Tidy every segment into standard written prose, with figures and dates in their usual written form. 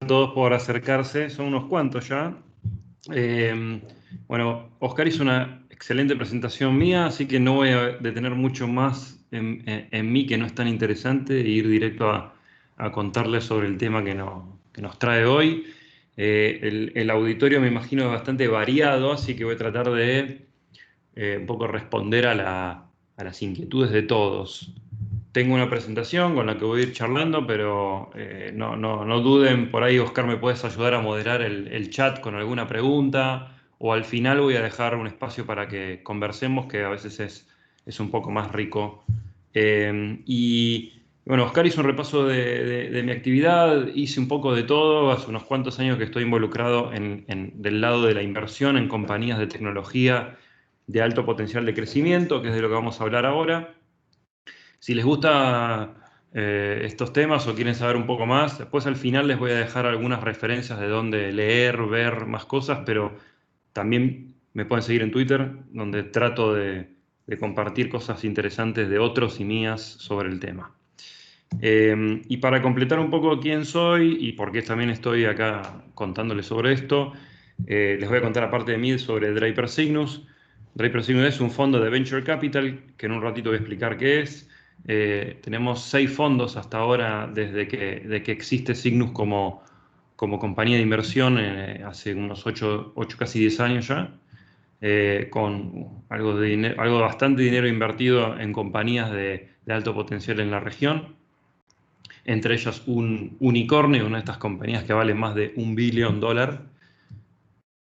Todos por acercarse, son unos cuantos ya. Eh, bueno, Oscar hizo una excelente presentación mía, así que no voy a detener mucho más en mí, que no es tan interesante, e ir directo a contarles sobre el tema que nos trae hoy. El auditorio me imagino es bastante variado, así que voy a tratar de un poco responder a las inquietudes de todos. Tengo una presentación con la que voy a ir charlando, pero no duden, por ahí Oscar me puedes ayudar a moderar el chat con alguna pregunta, o al final voy a dejar un espacio para que conversemos, que a veces es un poco más rico. Y bueno, Oscar hizo un repaso de mi actividad, hice un poco de todo, hace unos cuantos años que estoy involucrado del lado de la inversión en compañías de tecnología de alto potencial de crecimiento, que es de lo que vamos a hablar ahora. Si les gusta estos temas o quieren saber un poco más, después al final les voy a dejar algunas referencias de dónde leer, ver más cosas, pero también me pueden seguir en Twitter, donde trato de compartir cosas interesantes de otros y mías sobre el tema. Y para completar un poco quién soy y por qué también estoy acá contándoles sobre esto, les voy a contar aparte de mí sobre Draper Cygnus. Draper Cygnus es un fondo de Venture Capital, que en un ratito voy a explicar qué es. Tenemos 6 fondos hasta ahora de que existe Cygnus como compañía de inversión hace unos 8 casi 10 años ya, con algo bastante dinero invertido en compañías de alto potencial en la región, entre ellas un unicornio, una de estas compañías que vale más de $1 billón.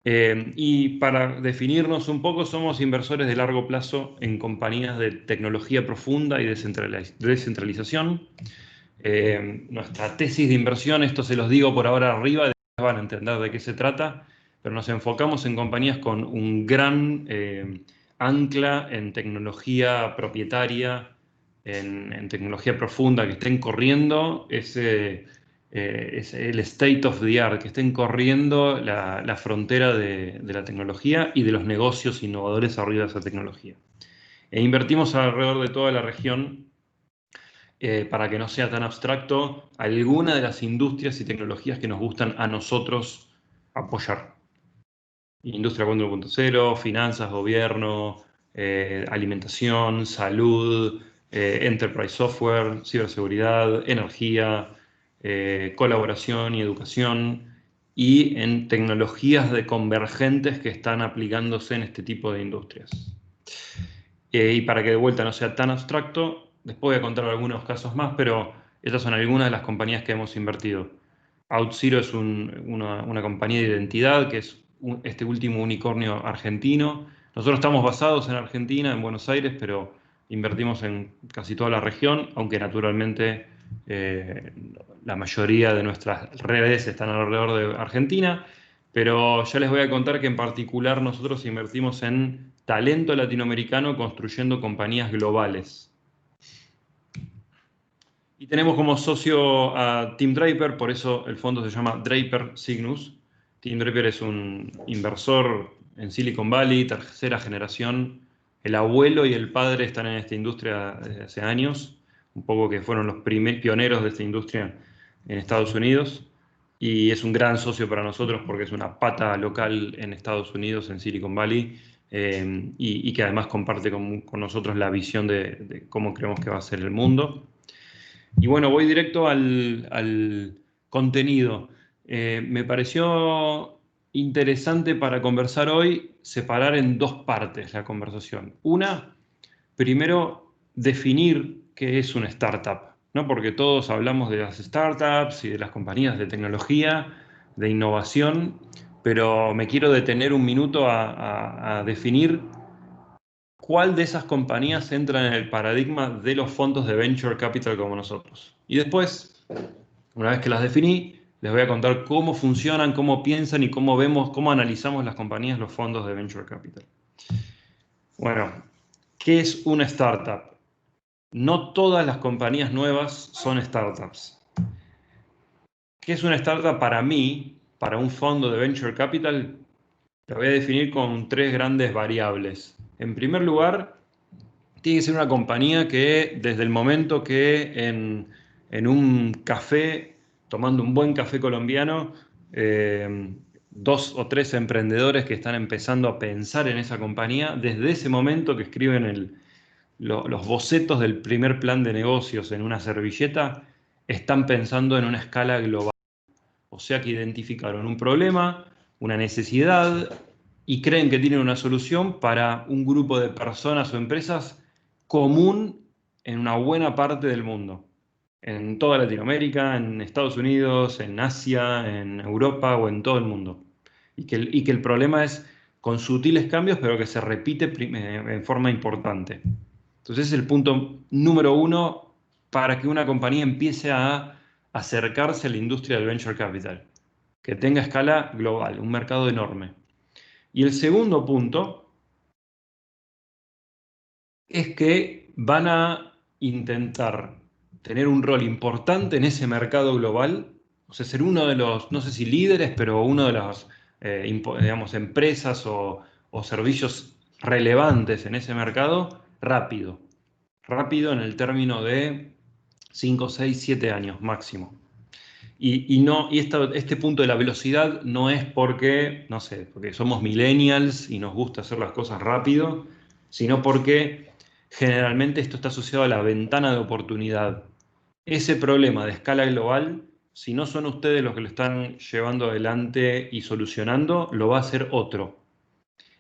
Y para definirnos un poco, somos inversores de largo plazo en compañías de tecnología profunda y descentralización. Nuestra tesis de inversión, esto se los digo por ahora arriba, después van a entender de qué se trata, pero nos enfocamos en compañías con un gran ancla en tecnología propietaria, en tecnología profunda, que estén corriendo es el state of the art, que estén corriendo la frontera de la tecnología y de los negocios innovadores arriba de esa tecnología. E invertimos alrededor de toda la región, para que no sea tan abstracto, alguna de las industrias y tecnologías que nos gustan a nosotros apoyar. Industria 4.0, finanzas, gobierno, alimentación, salud, enterprise software, ciberseguridad, energía, colaboración y educación, y en tecnologías de convergentes que están aplicándose en este tipo de industrias. Y para que de vuelta no sea tan abstracto, después voy a contar algunos casos más, pero estas son algunas de las compañías que hemos invertido. OutZero es una compañía de identidad, que es este último unicornio argentino. Nosotros estamos basados en Argentina, en Buenos Aires, pero invertimos en casi toda la región, aunque naturalmente eh, la mayoría de nuestras redes están alrededor de Argentina. Pero ya les voy a contar que en particular nosotros invertimos en talento latinoamericano construyendo compañías globales. Y tenemos como socio a Tim Draper, por eso el fondo se llama Draper Cygnus. Tim Draper es un inversor en Silicon Valley, tercera generación. El abuelo y el padre están en esta industria desde hace años, un poco que fueron los pioneros de esta industria en Estados Unidos. Y es un gran socio para nosotros porque es una pata local en Estados Unidos, en Silicon Valley, y que además comparte con nosotros la visión de cómo creemos que va a ser el mundo. Y bueno, voy directo al contenido. Me pareció interesante para conversar hoy separar en 2 partes la conversación. Una, primero, definir qué es una startup, ¿no? Porque todos hablamos de las startups y de las compañías de tecnología, de innovación, pero me quiero detener un minuto a definir cuál de esas compañías entra en el paradigma de los fondos de venture capital como nosotros. Y después, una vez que las definí, les voy a contar cómo funcionan, cómo piensan y cómo vemos, cómo analizamos las compañías, los fondos de venture capital. Bueno, ¿qué es una startup? No todas las compañías nuevas son startups. ¿Qué es una startup para mí, para un fondo de venture capital? Lo voy a definir con 3 grandes variables. En primer lugar, tiene que ser una compañía que desde el momento que en un café tomando un buen café colombiano, 2 o 3 emprendedores que están empezando a pensar en esa compañía, desde ese momento que escriben los bocetos del primer plan de negocios en una servilleta, están pensando en una escala global. O sea que identificaron un problema, una necesidad y creen que tienen una solución para un grupo de personas o empresas común en una buena parte del mundo. En toda Latinoamérica, en Estados Unidos, en Asia, en Europa o en todo el mundo. Y que el problema es con sutiles cambios, pero que se repite en forma importante. Entonces, ese es el punto número 1 para que una compañía empiece a acercarse a la industria del venture capital, que tenga escala global, un mercado enorme. Y el segundo punto es que van a intentar tener un rol importante en ese mercado global, o sea, ser uno de los, no sé si líderes, pero uno de las, digamos, empresas o servicios relevantes en ese mercado rápido. Rápido en el término de 5, 6, 7 años máximo. Este punto de la velocidad no es porque, no sé, porque somos millennials y nos gusta hacer las cosas rápido, sino porque generalmente esto está asociado a la ventana de oportunidad. Ese problema de escala global, si no son ustedes los que lo están llevando adelante y solucionando, lo va a hacer otro.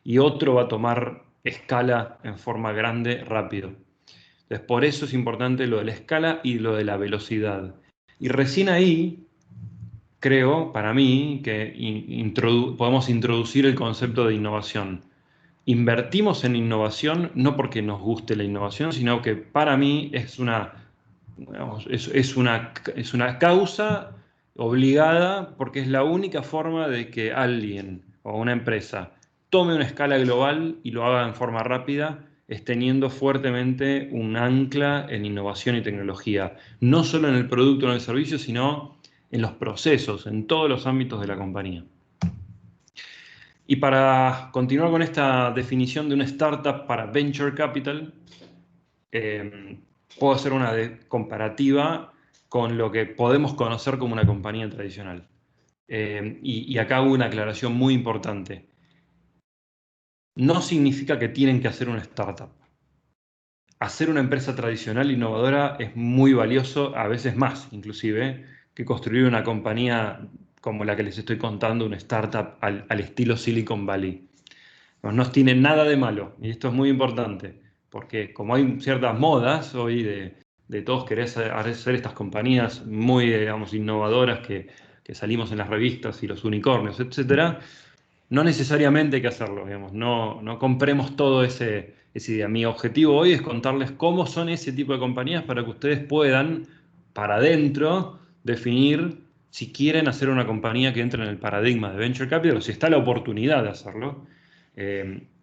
Y otro va a tomar escala en forma grande rápido. Entonces, por eso es importante lo de la escala y lo de la velocidad. Y recién ahí creo, para mí, que podemos introducir el concepto de innovación. Invertimos en innovación no porque nos guste la innovación, sino que para mí es digamos, es una causa obligada porque es la única forma de que alguien o una empresa tome una escala global y lo haga en forma rápida, es teniendo fuertemente un ancla en innovación y tecnología, no solo en el producto o en el servicio, sino en los procesos, en todos los ámbitos de la compañía. Y para continuar con esta definición de una startup para Venture Capital, puedo hacer una comparativa con lo que podemos conocer como una compañía tradicional. Y acá hago una aclaración muy importante. No significa que tienen que hacer una startup. Hacer una empresa tradicional innovadora es muy valioso, a veces más inclusive, que construir una compañía como la que les estoy contando, una startup al estilo Silicon Valley. No tiene nada de malo, y esto es muy importante, porque como hay ciertas modas hoy de todos querer hacer estas compañías muy, digamos, innovadoras que salimos en las revistas y los unicornios, etcétera, no necesariamente hay que hacerlo, digamos, no compremos todo esa idea. Mi objetivo hoy es contarles cómo son ese tipo de compañías para que ustedes puedan, para adentro, definir si quieren hacer una compañía que entre en el paradigma de Venture Capital o si está la oportunidad de hacerlo,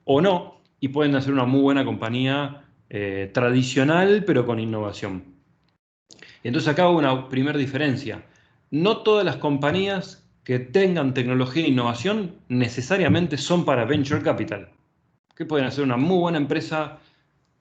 o no, y pueden hacer una muy buena compañía tradicional, pero con innovación. Y entonces acá hago una primera diferencia. No todas las compañías que tengan tecnología e innovación necesariamente son para Venture Capital. Que pueden hacer una muy buena empresa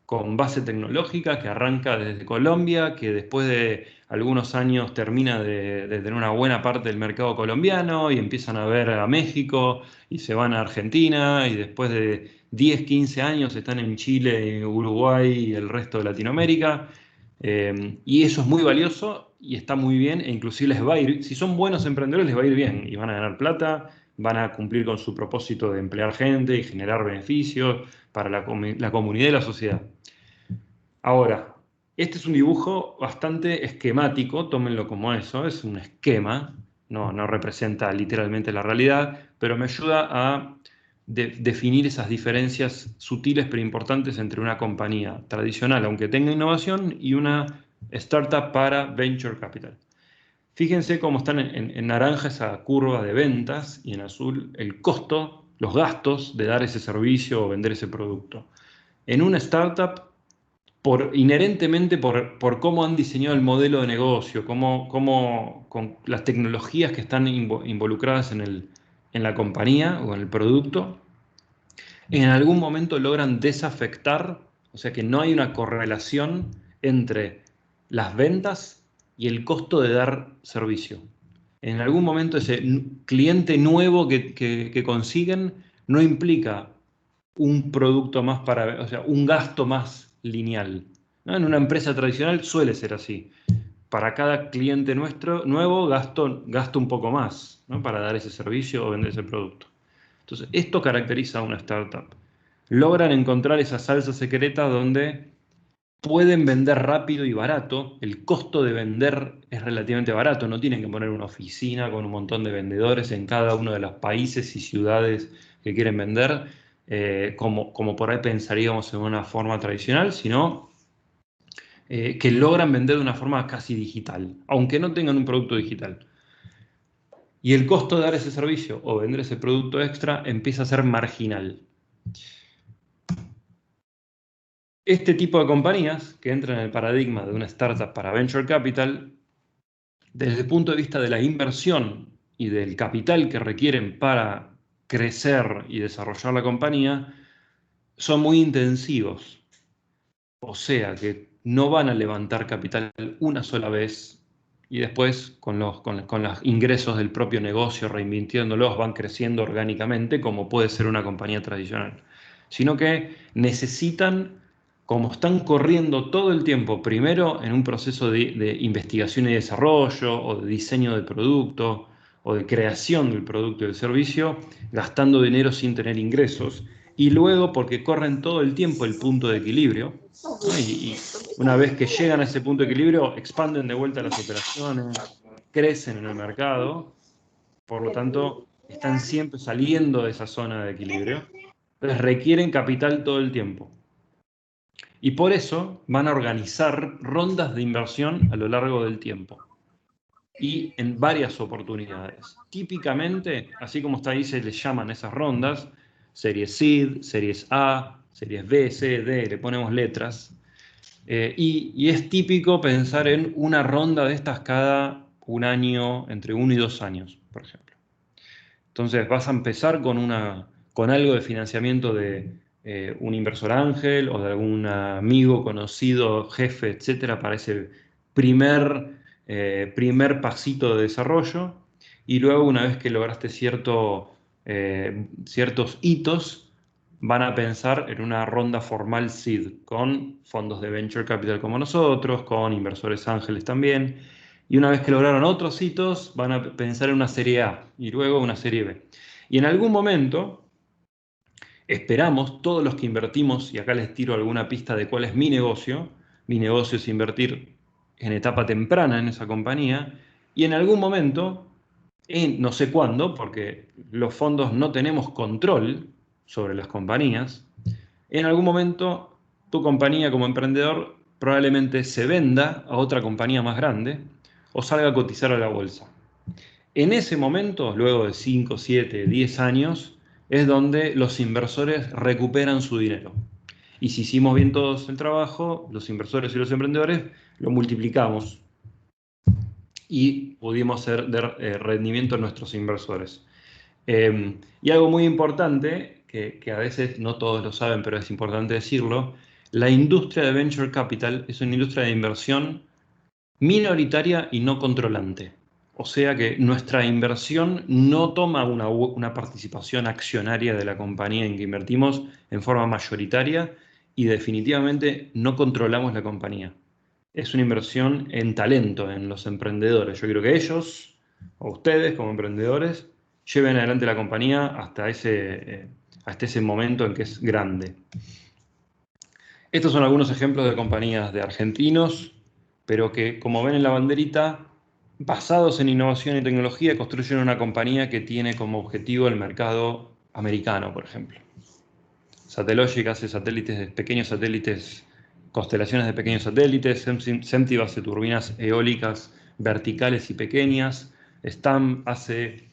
con base tecnológica que arranca desde Colombia, que después de algunos años termina de tener una buena parte del mercado colombiano y empiezan a ver a México y se van a Argentina y después de 10, 15 años están en Chile, Uruguay y el resto de Latinoamérica. Y eso es muy valioso y está muy bien e inclusive les va a ir, si son buenos emprendedores les va a ir bien y van a ganar plata, van a cumplir con su propósito de emplear gente y generar beneficios para la comunidad y la sociedad. Ahora, este es un dibujo bastante esquemático, tómenlo como eso, es un esquema, no representa literalmente la realidad, pero me ayuda a definir esas diferencias sutiles pero importantes entre una compañía tradicional, aunque tenga innovación, y una startup para venture capital. Fíjense cómo están en naranja esa curva de ventas y en azul el costo, los gastos de dar ese servicio o vender ese producto. En una startup, inherentemente por cómo han diseñado el modelo de negocio, con las tecnologías que están involucradas en la compañía o en el producto, en algún momento logran desafectar, o sea que no hay una correlación entre las ventas y el costo de dar servicio. En algún momento ese cliente nuevo que consiguen no implica un producto más para, o sea, un gasto más lineal, ¿no? En una empresa tradicional suele ser así. Para cada cliente nuevo gasto un poco más, ¿no? Para dar ese servicio o vender ese producto. Entonces, esto caracteriza a una startup. Logran encontrar esa salsa secreta donde pueden vender rápido y barato. El costo de vender es relativamente barato. No tienen que poner una oficina con un montón de vendedores en cada uno de los países y ciudades que quieren vender, como por ahí pensaríamos en una forma tradicional, sino que logran vender de una forma casi digital, aunque no tengan un producto digital. Y el costo de dar ese servicio o vender ese producto extra empieza a ser marginal. Este tipo de compañías que entran en el paradigma de una startup para venture capital, desde el punto de vista de la inversión y del capital que requieren para crecer y desarrollar la compañía, son muy intensivos. O sea que no van a levantar capital una sola vez y después con los ingresos del propio negocio, reinvirtiéndolos, van creciendo orgánicamente como puede ser una compañía tradicional. Sino que necesitan, como están corriendo todo el tiempo, primero en un proceso de investigación y desarrollo o de diseño del producto o de creación del producto y del servicio, gastando dinero sin tener ingresos, y luego porque corren todo el tiempo el punto de equilibrio, ¿no? Y una vez que llegan a ese punto de equilibrio, expanden de vuelta las operaciones, crecen en el mercado, por lo tanto, están siempre saliendo de esa zona de equilibrio. Entonces requieren capital todo el tiempo. Y por eso van a organizar rondas de inversión a lo largo del tiempo y en varias oportunidades. Típicamente, así como está ahí, se les llaman esas rondas, series Seed, series A, series B, C, D, le ponemos letras. Y es típico pensar en una ronda de estas cada un año, entre 1 y 2 años, por ejemplo. Entonces vas a empezar con algo de financiamiento de un inversor ángel o de algún amigo, conocido, jefe, etcétera, para ese primer pasito de desarrollo. Y luego, una vez que lograste ciertos hitos, van a pensar en una ronda formal seed, con fondos de venture capital como nosotros, con inversores ángeles también. Y una vez que lograron otros hitos, van a pensar en una serie A y luego una serie B. Y en algún momento, esperamos, todos los que invertimos, y acá les tiro alguna pista de cuál es mi negocio es invertir en etapa temprana en esa compañía, y en algún momento, no sé cuándo, porque los fondos no tenemos control sobre las compañías, en algún momento tu compañía como emprendedor probablemente se venda a otra compañía más grande o salga a cotizar a la bolsa. En ese momento, luego de 5, 7, 10 años, es donde los inversores recuperan su dinero. Y si hicimos bien todos el trabajo, los inversores y los emprendedores lo multiplicamos y pudimos hacer rendimiento a nuestros inversores. Y algo muy importante, que a veces no todos lo saben, pero es importante decirlo, la industria de venture capital es una industria de inversión minoritaria y no controlante. O sea que nuestra inversión no toma una participación accionaria de la compañía en que invertimos en forma mayoritaria y definitivamente no controlamos la compañía. Es una inversión en talento, en los emprendedores. Yo quiero que ellos, o ustedes como emprendedores, lleven adelante la compañía hasta ese momento en que es grande. Estos son algunos ejemplos de compañías de argentinos, pero que, como ven en la banderita, basados en innovación y tecnología, construyen una compañía que tiene como objetivo el mercado americano, por ejemplo. Satellogic hace pequeños satélites, constelaciones de pequeños satélites. Semtiv hace turbinas eólicas verticales y pequeñas. STAM hace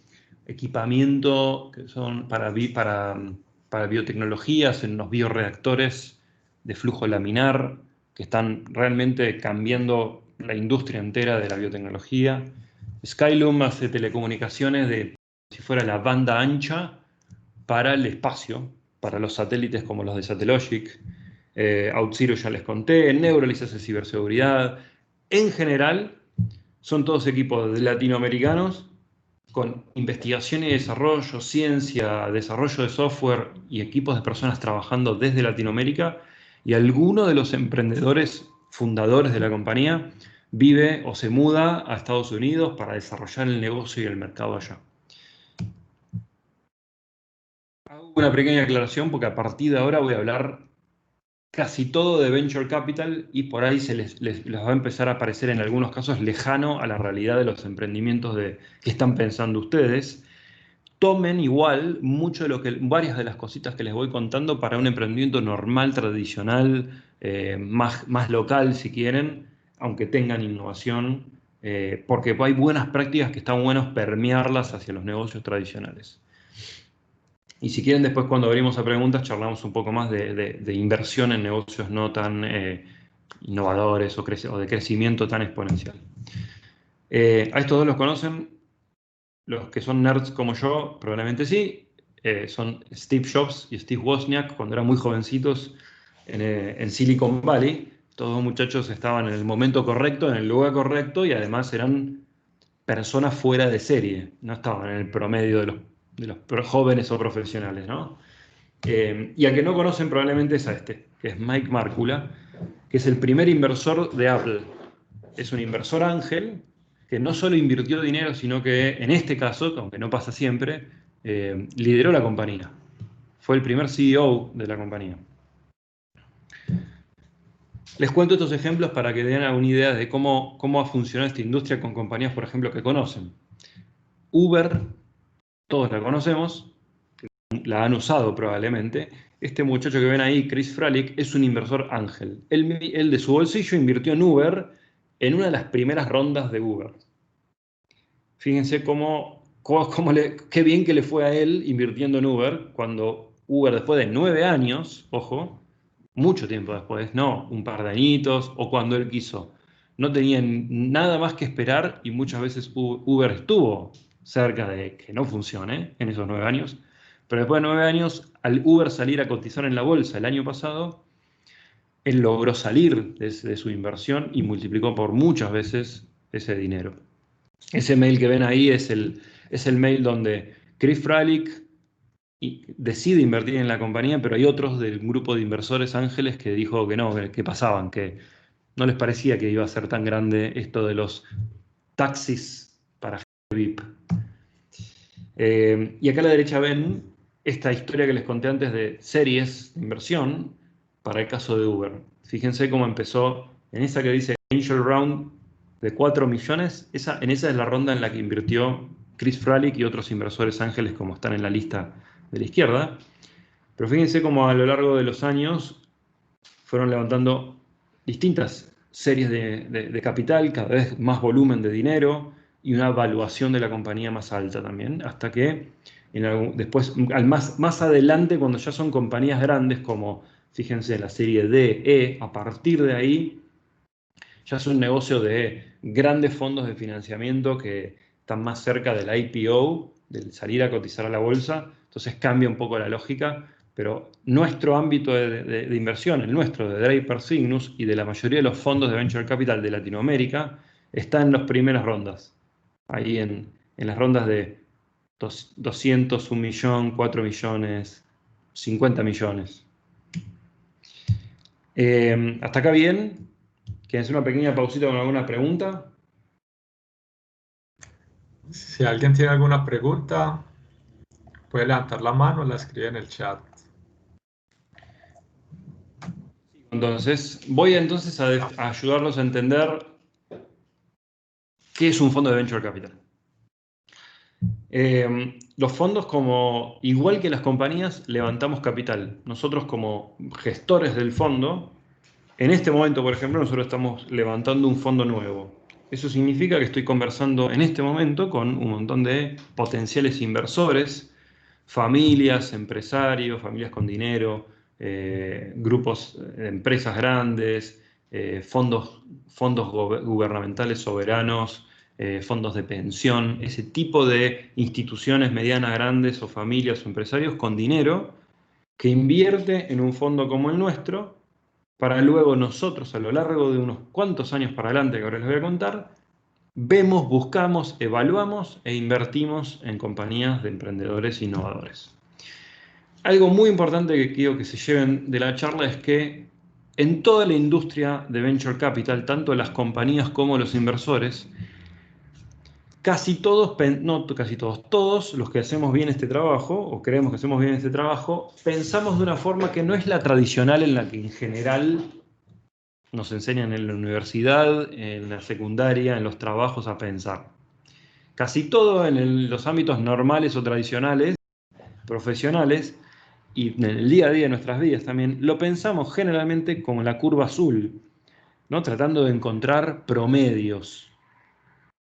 equipamiento que son para biotecnologías en los bioreactores de flujo laminar, que están realmente cambiando la industria entera de la biotecnología. Skylum hace telecomunicaciones de, si fuera la banda ancha, para el espacio, para los satélites como los de Satellogic. OutZero ya les conté. Neuralink hace ciberseguridad. En general, son todos equipos latinoamericanos con investigación y desarrollo, ciencia, desarrollo de software y equipos de personas trabajando desde Latinoamérica, y alguno de los emprendedores fundadores de la compañía vive o se muda a Estados Unidos para desarrollar el negocio y el mercado allá. Hago una pequeña aclaración porque a partir de ahora voy a hablar casi todo de Venture Capital y por ahí les va a empezar a parecer en algunos casos lejano a la realidad de los emprendimientos que están pensando ustedes. Tomen igual mucho de varias de las cositas que les voy contando para un emprendimiento normal, tradicional, más local si quieren, aunque tengan innovación, porque hay buenas prácticas que están buenos permearlas hacia los negocios tradicionales. Y si quieren, después cuando abrimos a preguntas, charlamos un poco más de inversión en negocios no tan innovadores o de crecimiento tan exponencial. A estos dos los conocen, los que son nerds como yo, probablemente sí. Son Steve Jobs y Steve Wozniak, cuando eran muy jovencitos en Silicon Valley. Estos dos muchachos estaban en el momento correcto, en el lugar correcto, y además eran personas fuera de serie. No estaban en el promedio de los jóvenes o profesionales, ¿no? Y a que no conocen probablemente es a este, que es Mike Markula, que es el primer inversor de Apple. Es un inversor ángel que no solo invirtió dinero, sino que en este caso, aunque no pasa siempre, lideró la compañía. Fue el primer CEO de la compañía. Les cuento estos ejemplos para que den alguna idea de cómo ha funcionado esta industria con compañías, por ejemplo, que conocen. Uber, todos la conocemos, la han usado probablemente. Este muchacho que ven ahí, Chris Fralick, es un inversor ángel. Él de su bolsillo invirtió en Uber en una de las primeras rondas de Uber. Fíjense qué bien que le fue a él invirtiendo en Uber, cuando Uber después de 9 años, ojo, mucho tiempo después, no un par de añitos, o cuando él quiso, no tenían nada más que esperar y muchas veces Uber estuvo cerca de que no funcione en esos 9 años, pero después de 9 años, al Uber salir a cotizar en la bolsa el año pasado, él logró salir de su inversión y multiplicó por muchas veces ese dinero. Ese mail que ven ahí es el mail donde Chris Fralick decide invertir en la compañía, pero hay otros del grupo de inversores ángeles que dijo que no, que pasaban, que no les parecía que iba a ser tan grande esto de los taxis para VIP. Y acá a la derecha ven esta historia que les conté antes de series de inversión para el caso de Uber. Fíjense cómo empezó en esa que dice Angel Round de 4 millones. En esa es la ronda en la que invirtió Chris Fralick y otros inversores ángeles como están en la lista de la izquierda. Pero fíjense cómo a lo largo de los años fueron levantando distintas series de capital, cada vez más volumen de dinero y una valuación de la compañía más alta también, hasta que después, más adelante, cuando ya son compañías grandes como, fíjense, la serie D, E, a partir de ahí ya es un negocio de grandes fondos de financiamiento que están más cerca del IPO, del salir a cotizar a la bolsa, entonces cambia un poco la lógica, pero nuestro ámbito de inversión, el nuestro, de Draper Cygnus y de la mayoría de los fondos de Venture Capital de Latinoamérica, está en las primeras rondas, ahí en las rondas de 200, 1 millón, 4 millones, 50 millones. ¿Hasta acá bien? ¿Quieren hacer una pequeña pausita con alguna pregunta? Si alguien tiene alguna pregunta, puede levantar la mano o la escribe en el chat. Entonces, voy entonces a ayudarlos a entender qué es un fondo de Venture Capital. Los fondos, igual que las compañías, levantamos capital. Nosotros como gestores del fondo, en este momento, por ejemplo, nosotros estamos levantando un fondo nuevo. Eso significa que estoy conversando en este momento con un montón de potenciales inversores, familias, empresarios, familias con dinero, grupos de empresas grandes, fondos gubernamentales soberanos, fondos de pensión, ese tipo de instituciones medianas, grandes o familias o empresarios con dinero que invierte en un fondo como el nuestro para luego nosotros a lo largo de unos cuantos años para adelante, que ahora les voy a contar, vemos, buscamos, evaluamos e invertimos en compañías de emprendedores innovadores. Algo muy importante que quiero que se lleven de la charla es que en toda la industria de Venture Capital, tanto las compañías como los inversores, casi todos, no casi todos, todos los que hacemos bien este trabajo, o creemos que hacemos bien este trabajo, pensamos de una forma que no es la tradicional en la que en general nos enseñan en la universidad, en la secundaria, en los trabajos a pensar. Casi todo en los ámbitos normales o tradicionales, profesionales, y en el día a día de nuestras vidas también, lo pensamos generalmente con la curva azul, ¿no? Tratando de encontrar promedios,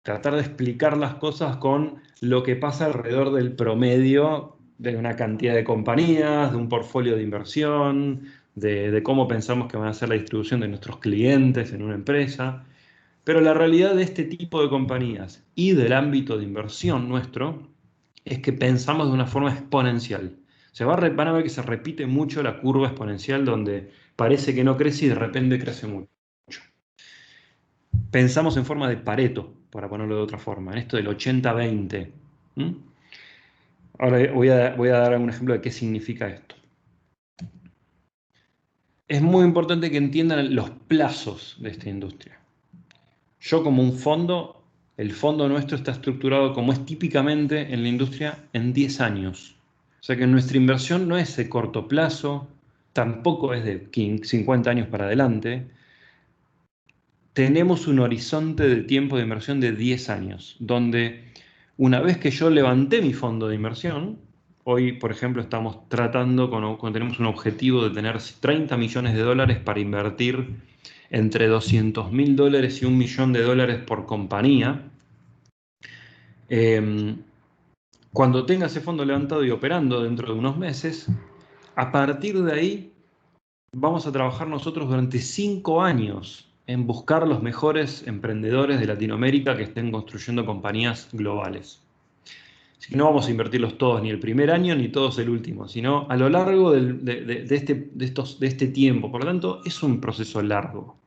tratar de explicar las cosas con lo que pasa alrededor del promedio de una cantidad de compañías, de un portfolio de inversión, de cómo pensamos que van a ser la distribución de nuestros clientes en una empresa. Pero la realidad de este tipo de compañías y del ámbito de inversión nuestro es que pensamos de una forma exponencial. Van a ver que se repite mucho la curva exponencial donde parece que no crece y de repente crece mucho. Pensamos en forma de Pareto, para ponerlo de otra forma, en esto del 80-20. Ahora voy a dar un ejemplo de qué significa esto. Es muy importante que entiendan los plazos de esta industria. Yo como un fondo, el fondo nuestro está estructurado como es típicamente en la industria en 10 años. O sea que nuestra inversión no es de corto plazo, tampoco es de 50 años para adelante. Tenemos un horizonte de tiempo de inversión de 10 años, donde una vez que yo levanté mi fondo de inversión, hoy por ejemplo estamos tratando, tenemos un objetivo de tener 30 millones de dólares para invertir entre $200.000 y $1 millón por compañía. Cuando tenga ese fondo levantado y operando dentro de unos meses, a partir de ahí vamos a trabajar nosotros durante 5 años en buscar los mejores emprendedores de Latinoamérica que estén construyendo compañías globales. Así que no vamos a invertirlos todos, ni el primer año, ni todos el último, sino a lo largo de este tiempo. Por lo tanto, es un proceso largo.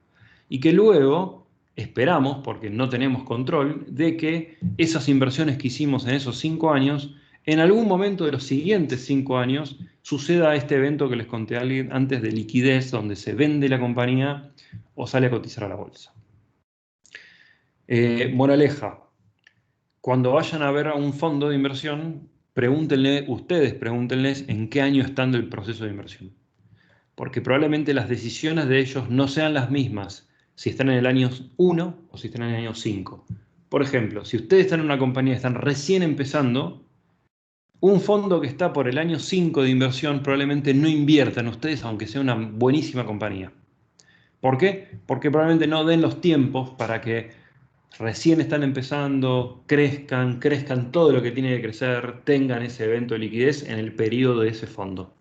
Y que luego esperamos, porque no tenemos control, de que esas inversiones que hicimos en esos 5 años, en algún momento de los siguientes 5 años, suceda este evento que les conté antes de liquidez, donde se vende la compañía o sale a cotizar a la bolsa. Moraleja, cuando vayan a ver a un fondo de inversión, pregúntenles en qué año están del proceso de inversión. Porque probablemente las decisiones de ellos no sean las mismas si están en el año 1 o si están en el año 5. Por ejemplo, si ustedes están en una compañía y están recién empezando, un fondo que está por el año 5 de inversión probablemente no invierta en ustedes, aunque sea una buenísima compañía. ¿Por qué? Porque probablemente no den los tiempos para que recién están empezando, crezcan todo lo que tiene que crecer, tengan ese evento de liquidez en el periodo de ese fondo.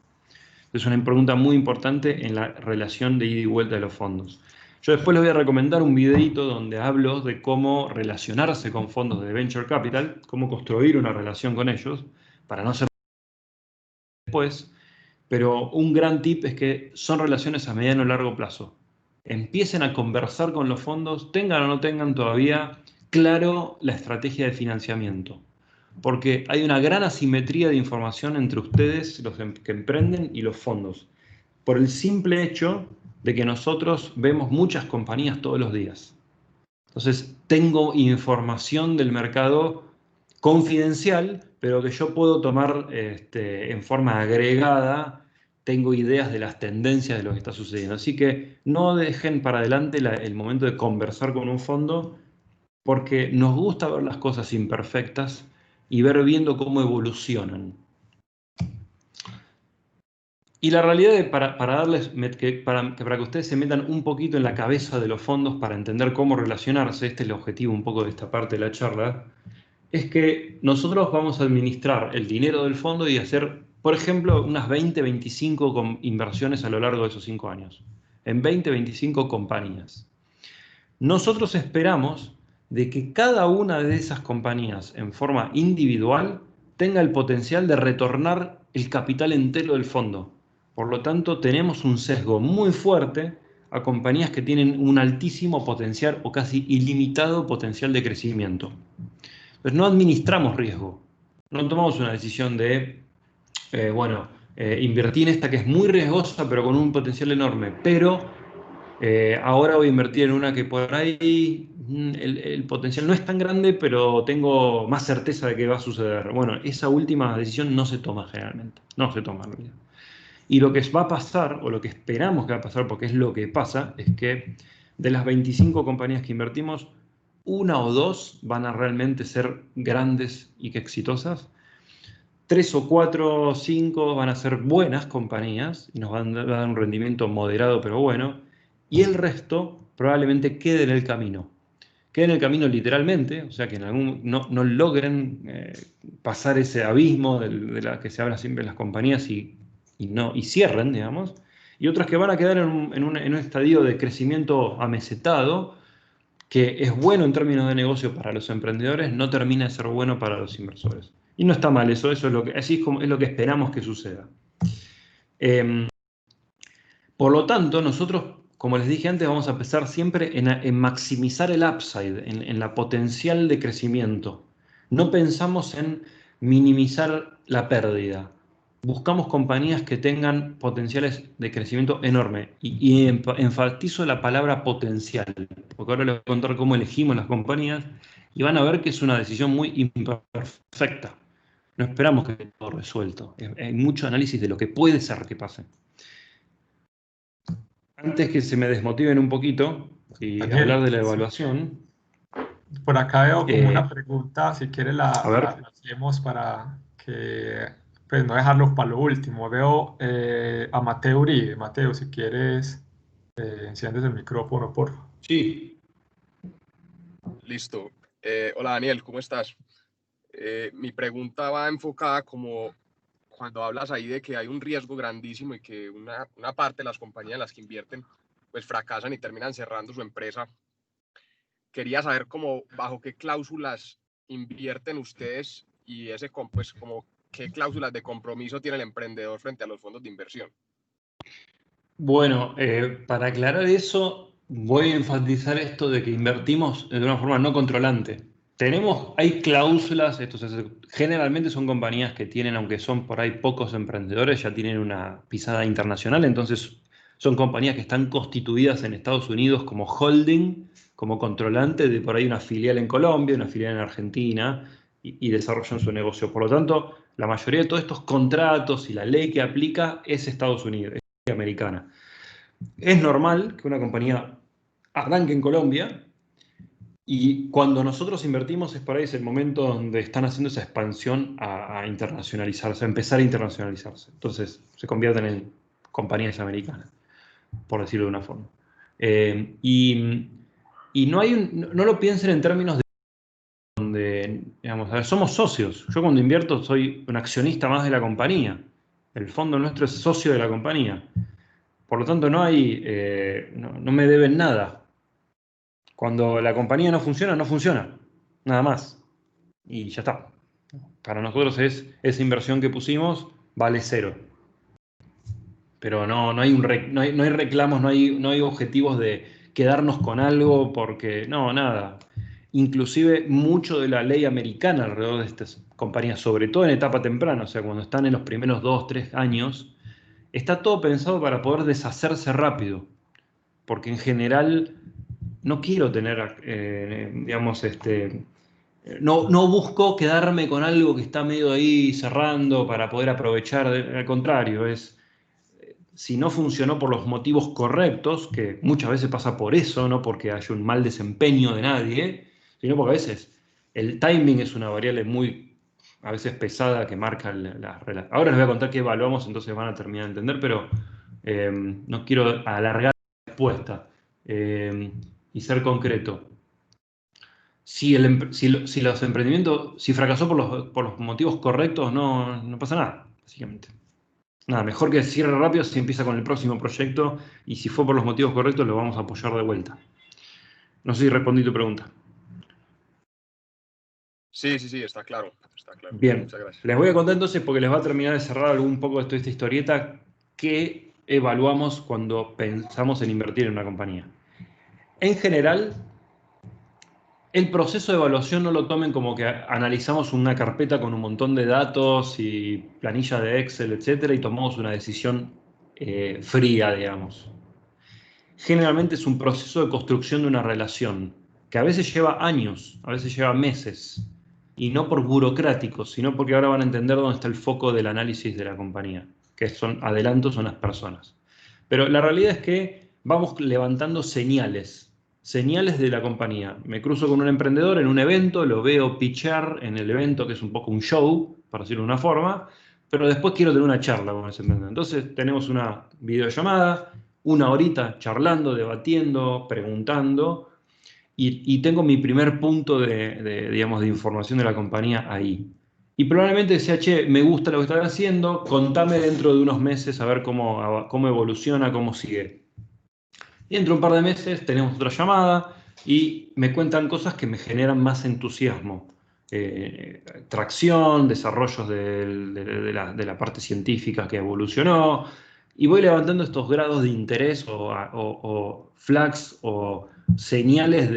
Es una pregunta muy importante en la relación de ida y vuelta de los fondos. Yo después les voy a recomendar un videito donde hablo de cómo relacionarse con fondos de Venture Capital, cómo construir una relación con ellos, para no ser después, pero un gran tip es que son relaciones a mediano y largo plazo. Empiecen a conversar con los fondos, tengan o no tengan todavía claro la estrategia de financiamiento. Porque hay una gran asimetría de información entre ustedes, los que emprenden, y los fondos. Por el simple hecho de que nosotros vemos muchas compañías todos los días. Entonces, tengo información del mercado confidencial, pero que yo puedo tomar en forma agregada. Tengo ideas de las tendencias de lo que está sucediendo. Así que no dejen para adelante el momento de conversar con un fondo, porque nos gusta ver las cosas imperfectas y viendo cómo evolucionan. Y la realidad, para que ustedes se metan un poquito en la cabeza de los fondos para entender cómo relacionarse, este es el objetivo un poco de esta parte de la charla, es que nosotros vamos a administrar el dinero del fondo y hacer, por ejemplo, unas 20-25 inversiones a lo largo de esos 5 años, en 20-25 compañías. Nosotros esperamos de que cada una de esas compañías en forma individual tenga el potencial de retornar el capital entero del fondo. Por lo tanto, tenemos un sesgo muy fuerte a compañías que tienen un altísimo potencial o casi ilimitado potencial de crecimiento. Entonces no administramos riesgo, no tomamos una decisión de, invertí en esta que es muy riesgosa pero con un potencial enorme, pero ahora voy a invertir en una que por ahí el potencial no es tan grande, pero tengo más certeza de que va a suceder. Bueno, esa última decisión no se toma generalmente, no se toma en realidad. Y lo que va a pasar, o lo que esperamos que va a pasar, porque es lo que pasa, es que de las 25 compañías que invertimos, una o dos van a realmente ser grandes y que exitosas. 3 o 4 o 5 van a ser buenas compañías y nos van a dar un rendimiento moderado pero bueno. Y el resto probablemente quede en el camino. Quede en el camino literalmente, o sea que no logren pasar ese abismo de la que se habla siempre en las compañías y cierren, digamos. Y otras que van a quedar en un estadio de crecimiento amesetado, que es bueno en términos de negocio para los emprendedores, no termina de ser bueno para los inversores. Y no está mal eso es lo que, así es, como, es lo que esperamos que suceda. Por lo tanto, nosotros, como les dije antes, vamos a empezar siempre en maximizar el upside, en la potencial de crecimiento. No pensamos en minimizar la pérdida. Buscamos compañías que tengan potenciales de crecimiento enorme. Y enfatizo la palabra potencial, porque ahora les voy a contar cómo elegimos las compañías y van a ver que es una decisión muy imperfecta. No esperamos que esté todo resuelto. Hay mucho análisis de lo que puede ser que pase. Antes que se me desmotiven un poquito y hablar Daniel, de la sí. evaluación, Por acá veo como eh, una pregunta, si quiere a ver, la hacemos para que, pues no dejarlo para lo último. Veo a Mateo Uribe. Mateo, si quieres, enciendes el micrófono, por favor. sí, Listo. Hola Daniel, ¿cómo estás? Mi pregunta va enfocada como cuando hablas ahí de que hay un riesgo grandísimo y que una parte de las compañías en las que invierten pues fracasan y terminan cerrando su empresa. Quería saber cómo, bajo qué cláusulas invierten ustedes y pues como qué cláusulas de compromiso tiene el emprendedor frente a los fondos de inversión. bueno, para aclarar eso, voy a enfatizar esto de que invertimos de una forma no controlante. Hay cláusulas, generalmente son compañías que tienen, aunque son por ahí pocos emprendedores, ya tienen una pisada internacional, entonces son compañías que están constituidas en Estados Unidos como holding, como controlante de por ahí una filial en Colombia, una filial en Argentina, y desarrollan su negocio. Por lo tanto, la mayoría de todos estos contratos y la ley que aplica es Estados Unidos, es americana. Es normal que una compañía arranque en Colombia y cuando nosotros invertimos es por ahí es el momento donde están haciendo esa expansión a internacionalizarse, a empezar a internacionalizarse. Entonces se convierten en compañías americanas, por decirlo de una forma. Y no lo piensen en términos de donde, digamos, a ver, somos socios. Yo cuando invierto soy un accionista más de la compañía. El fondo nuestro es socio de la compañía. Por lo tanto, no me deben nada. Cuando la compañía no funciona, no funciona. Nada más. Y ya está. Para nosotros esa inversión que pusimos vale cero. Pero no hay reclamos, no hay objetivos de quedarnos con algo porque, no, nada. Inclusive mucho de la ley americana alrededor de estas compañías, sobre todo en etapa temprana, o sea, cuando están en los primeros 2, 3 años, está todo pensado para poder deshacerse rápido. Porque en general no quiero tener, digamos, no busco quedarme con algo que está medio ahí cerrando para poder aprovechar. Al contrario, si no funcionó por los motivos correctos, que muchas veces pasa por eso, no porque haya un mal desempeño de nadie, sino porque a veces el timing es una variable muy, a veces pesada que marca las relaciones. Ahora les voy a contar qué evaluamos, entonces van a terminar de entender, pero no quiero alargar la respuesta y ser concreto. Si los emprendimientos, si fracasó por los motivos correctos, no pasa nada, básicamente. Nada, mejor que cierre rápido si empieza con el próximo proyecto y si fue por los motivos correctos lo vamos a apoyar de vuelta. No sé si respondí tu pregunta. Sí, sí, sí, está claro, está claro. Bien, Muchas gracias. les voy a contar entonces porque les va a terminar de cerrar un poco de toda esta historieta, qué evaluamos cuando pensamos en invertir en una compañía. En general, el proceso de evaluación no lo tomen como que analizamos una carpeta con un montón de datos y planilla de Excel, etcétera, y tomamos una decisión fría, digamos. Generalmente es un proceso de construcción de una relación que a veces lleva años, a veces lleva meses, y no por burocráticos, sino porque ahora van a entender dónde está el foco del análisis de la compañía, que son adelantos, son las personas. Pero la realidad es que vamos levantando señales de la compañía. Me cruzo con un emprendedor en un evento, lo veo pitchar en el evento, que es un poco un show, por decirlo de una forma, pero después quiero tener una charla con ese emprendedor. Entonces tenemos una videollamada, una horita charlando, debatiendo, preguntando, y tengo mi primer punto digamos, de información de la compañía ahí. Y probablemente sea, che, me gusta lo que están haciendo, contame dentro de unos meses a ver cómo evoluciona, cómo sigue. Y dentro de un par de meses tenemos otra llamada y me cuentan cosas que me generan más entusiasmo. Tracción, desarrollos de la parte científica que evolucionó, y voy levantando estos grados de interés o flags o señales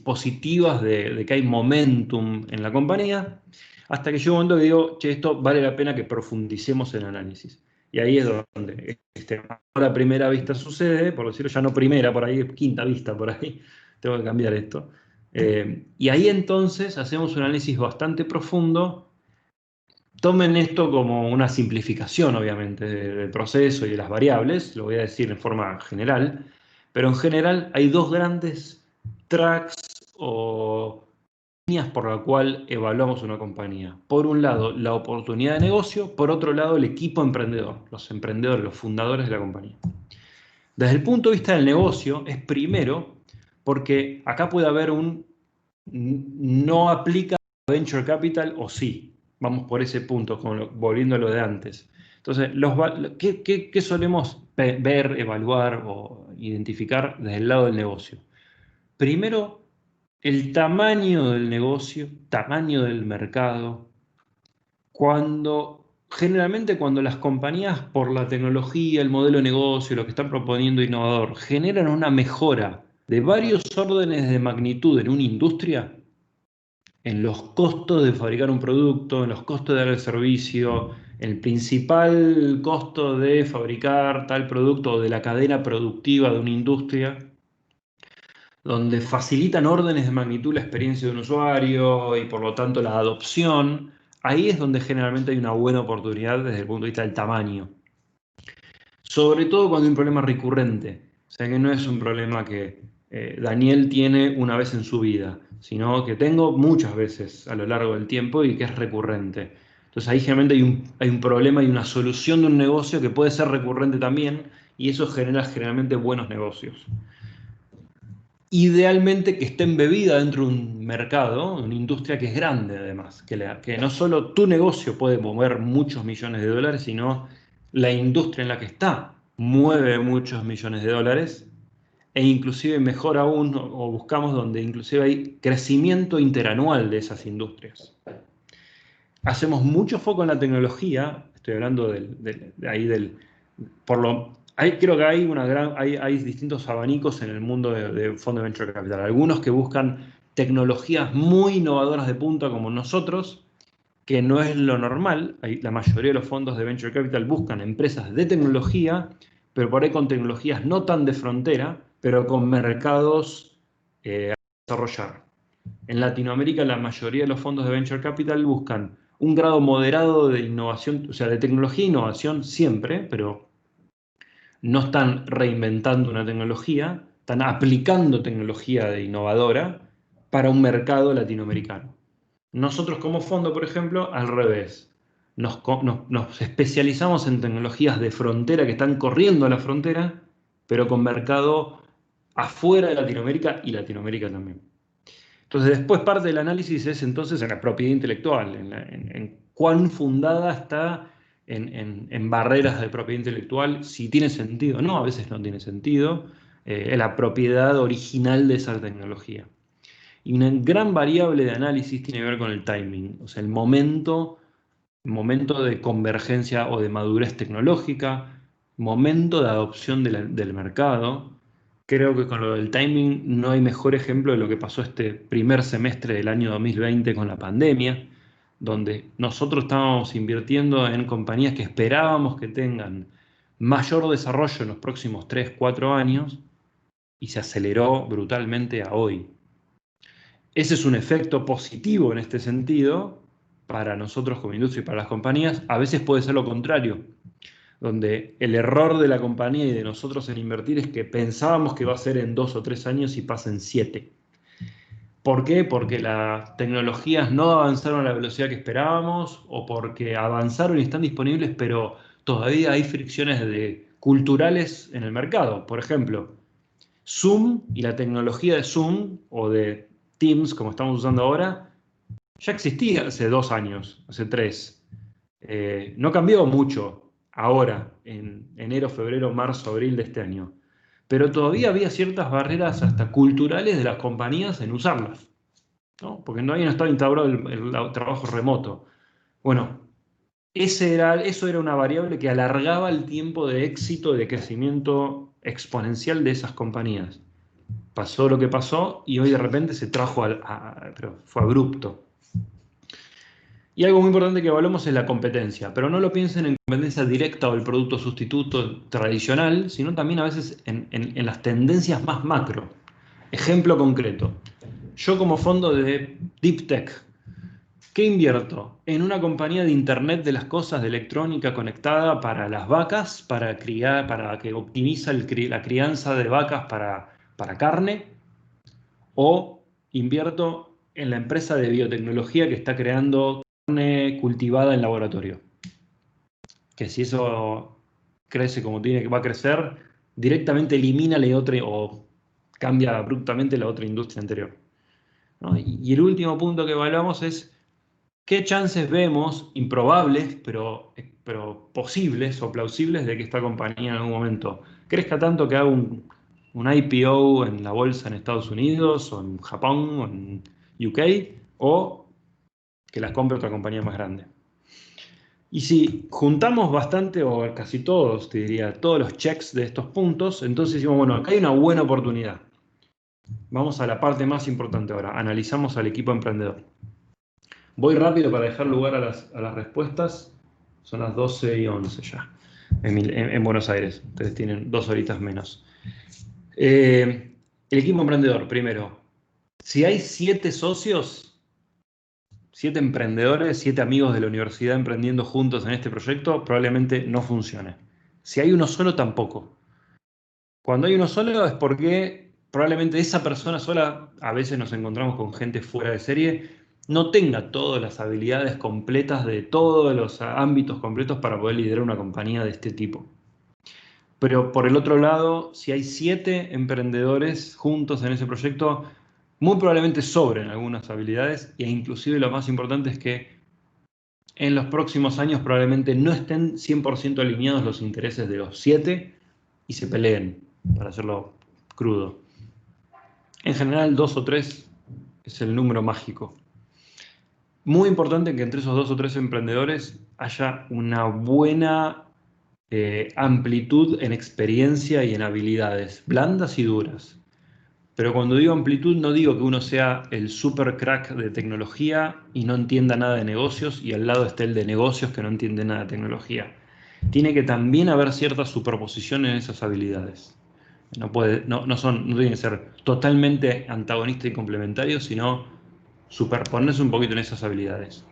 positivas de que hay momentum en la compañía, hasta que llega un momento que digo, che, esto vale la pena que profundicemos en el análisis. Y ahí es donde ahora primera vista sucede, por decirlo ya no primera, por ahí quinta vista, por ahí, tengo que cambiar esto. Y ahí entonces hacemos un análisis bastante profundo. Tomen esto como una simplificación, obviamente, del proceso y de las variables, lo voy a decir en forma general, pero en general hay dos grandes tracks o líneas por la cual evaluamos una compañía. Por un lado, la oportunidad de negocio, por otro lado, el equipo emprendedor, los emprendedores, los fundadores de la compañía. Desde el punto de vista del negocio, es primero porque acá puede haber no aplica venture capital o sí. Vamos por ese punto, volviendo a lo de antes. Entonces, ¿qué solemos ver, evaluar o identificar desde el lado del negocio? Primero, el tamaño del negocio, tamaño del mercado. Generalmente cuando las compañías, por la tecnología, el modelo de negocio, lo que están proponiendo innovador, generan una mejora de varios órdenes de magnitud en una industria, en los costos de fabricar un producto, en los costos de dar el servicio, el principal costo de fabricar tal producto o de la cadena productiva de una industria, donde facilitan órdenes de magnitud la experiencia de un usuario y por lo tanto la adopción, ahí es donde generalmente hay una buena oportunidad desde el punto de vista del tamaño. Sobre todo cuando hay un problema recurrente, o sea que no es un problema que Daniel tiene una vez en su vida, sino que tengo muchas veces a lo largo del tiempo y que es recurrente. Entonces ahí generalmente hay un problema y una solución de un negocio que puede ser recurrente también, y eso genera generalmente buenos negocios. Idealmente que esté embebida dentro de un mercado, una industria que es grande además, que no solo tu negocio puede mover muchos millones de dólares, sino la industria en la que está mueve muchos millones de dólares, e inclusive mejor aún, o buscamos donde inclusive hay crecimiento interanual de esas industrias. Hacemos mucho foco en la tecnología, estoy hablando creo que hay distintos abanicos en el mundo de fondos de venture capital. Algunos que buscan tecnologías muy innovadoras de punta como nosotros, que no es lo normal. La mayoría de los fondos de venture capital buscan empresas de tecnología, pero por ahí con tecnologías no tan de frontera, pero con mercados a desarrollar. En Latinoamérica la mayoría de los fondos de venture capital buscan un grado moderado de innovación, o sea, de tecnología e innovación siempre, pero no están reinventando una tecnología, están aplicando tecnología innovadora para un mercado latinoamericano. Nosotros como fondo, por ejemplo, al revés. Nos especializamos en tecnologías de frontera que están corriendo a la frontera, pero con mercado afuera de Latinoamérica y Latinoamérica también. Entonces, después parte del análisis es entonces en la propiedad intelectual, en cuán fundada está en barreras de propiedad intelectual, si tiene sentido o no, a veces no tiene sentido, la propiedad original de esa tecnología. Y una gran variable de análisis tiene que ver con el timing, o sea, el momento de convergencia o de madurez tecnológica, momento de adopción del mercado. Creo que con lo del timing no hay mejor ejemplo de lo que pasó este primer semestre del año 2020 con la pandemia, donde nosotros estábamos invirtiendo en compañías que esperábamos que tengan mayor desarrollo en los próximos 3, 4 años y se aceleró brutalmente a hoy. Ese es un efecto positivo en este sentido para nosotros como industria y para las compañías. A veces puede ser lo contrario, donde el error de la compañía y de nosotros en invertir es que pensábamos que va a ser en 2 o 3 años y pasa en 7. ¿Por qué? Porque las tecnologías no avanzaron a la velocidad que esperábamos o porque avanzaron y están disponibles, pero todavía hay fricciones culturales en el mercado. Por ejemplo, Zoom y la tecnología de Zoom o de Teams, como estamos usando ahora, ya existía hace 2 años, hace 3. No cambió mucho ahora, en enero, febrero, marzo, abril de este año. Pero todavía había ciertas barreras hasta culturales de las compañías en usarlas, ¿no? Porque no estaba instaurado el trabajo remoto. Bueno, eso era una variable que alargaba el tiempo de éxito y de crecimiento exponencial de esas compañías. Pasó lo que pasó y hoy de repente se trajo, pero fue abrupto. Y algo muy importante que evaluamos es la competencia, pero no lo piensen en competencia directa o el producto sustituto tradicional, sino también a veces en las tendencias más macro. Ejemplo concreto. Yo como fondo de Deep Tech, ¿qué invierto? En una compañía de Internet de las cosas, de electrónica conectada para las vacas, para que optimiza la crianza de vacas para carne, o invierto en la empresa de biotecnología que está creando carne cultivada en laboratorio. Que si eso crece como tiene que va a crecer, directamente elimina la otra o cambia abruptamente la otra industria anterior, ¿no? Y el último punto que evaluamos es qué chances vemos, improbables, pero posibles o plausibles, de que esta compañía en algún momento crezca tanto que haga un IPO en la bolsa en Estados Unidos, o en Japón, o en UK, o que las compre otra compañía más grande. Y si juntamos bastante, o casi todos, te diría, todos los checks de estos puntos, entonces decimos, bueno, acá hay una buena oportunidad. Vamos a la parte más importante ahora, analizamos al equipo emprendedor. Voy rápido para dejar lugar a las respuestas. Son las 12:11 ya, en Buenos Aires. Ustedes tienen 2 horitas menos. El equipo emprendedor, primero. Si hay 7 socios, 7 emprendedores, 7 amigos de la universidad emprendiendo juntos en este proyecto, probablemente no funcione. Si hay uno solo, tampoco. Cuando hay uno solo es porque probablemente esa persona sola, a veces nos encontramos con gente fuera de serie, no tenga todas las habilidades completas de todos los ámbitos completos para poder liderar una compañía de este tipo. Pero por el otro lado, si hay 7 emprendedores juntos en ese proyecto, muy probablemente sobren algunas habilidades e inclusive lo más importante es que en los próximos años probablemente no estén 100% alineados los intereses de los 7 y se peleen, para hacerlo crudo. En general, 2 o 3 es el número mágico. Muy importante que entre esos 2 o 3 emprendedores haya una buena amplitud en experiencia y en habilidades, blandas y duras. Pero cuando digo amplitud, no digo que uno sea el super crack de tecnología y no entienda nada de negocios y al lado esté el de negocios que no entiende nada de tecnología. Tiene que también haber cierta superposición en esas habilidades. No tienen que ser totalmente antagonistas y complementarios, sino superponerse un poquito en esas habilidades.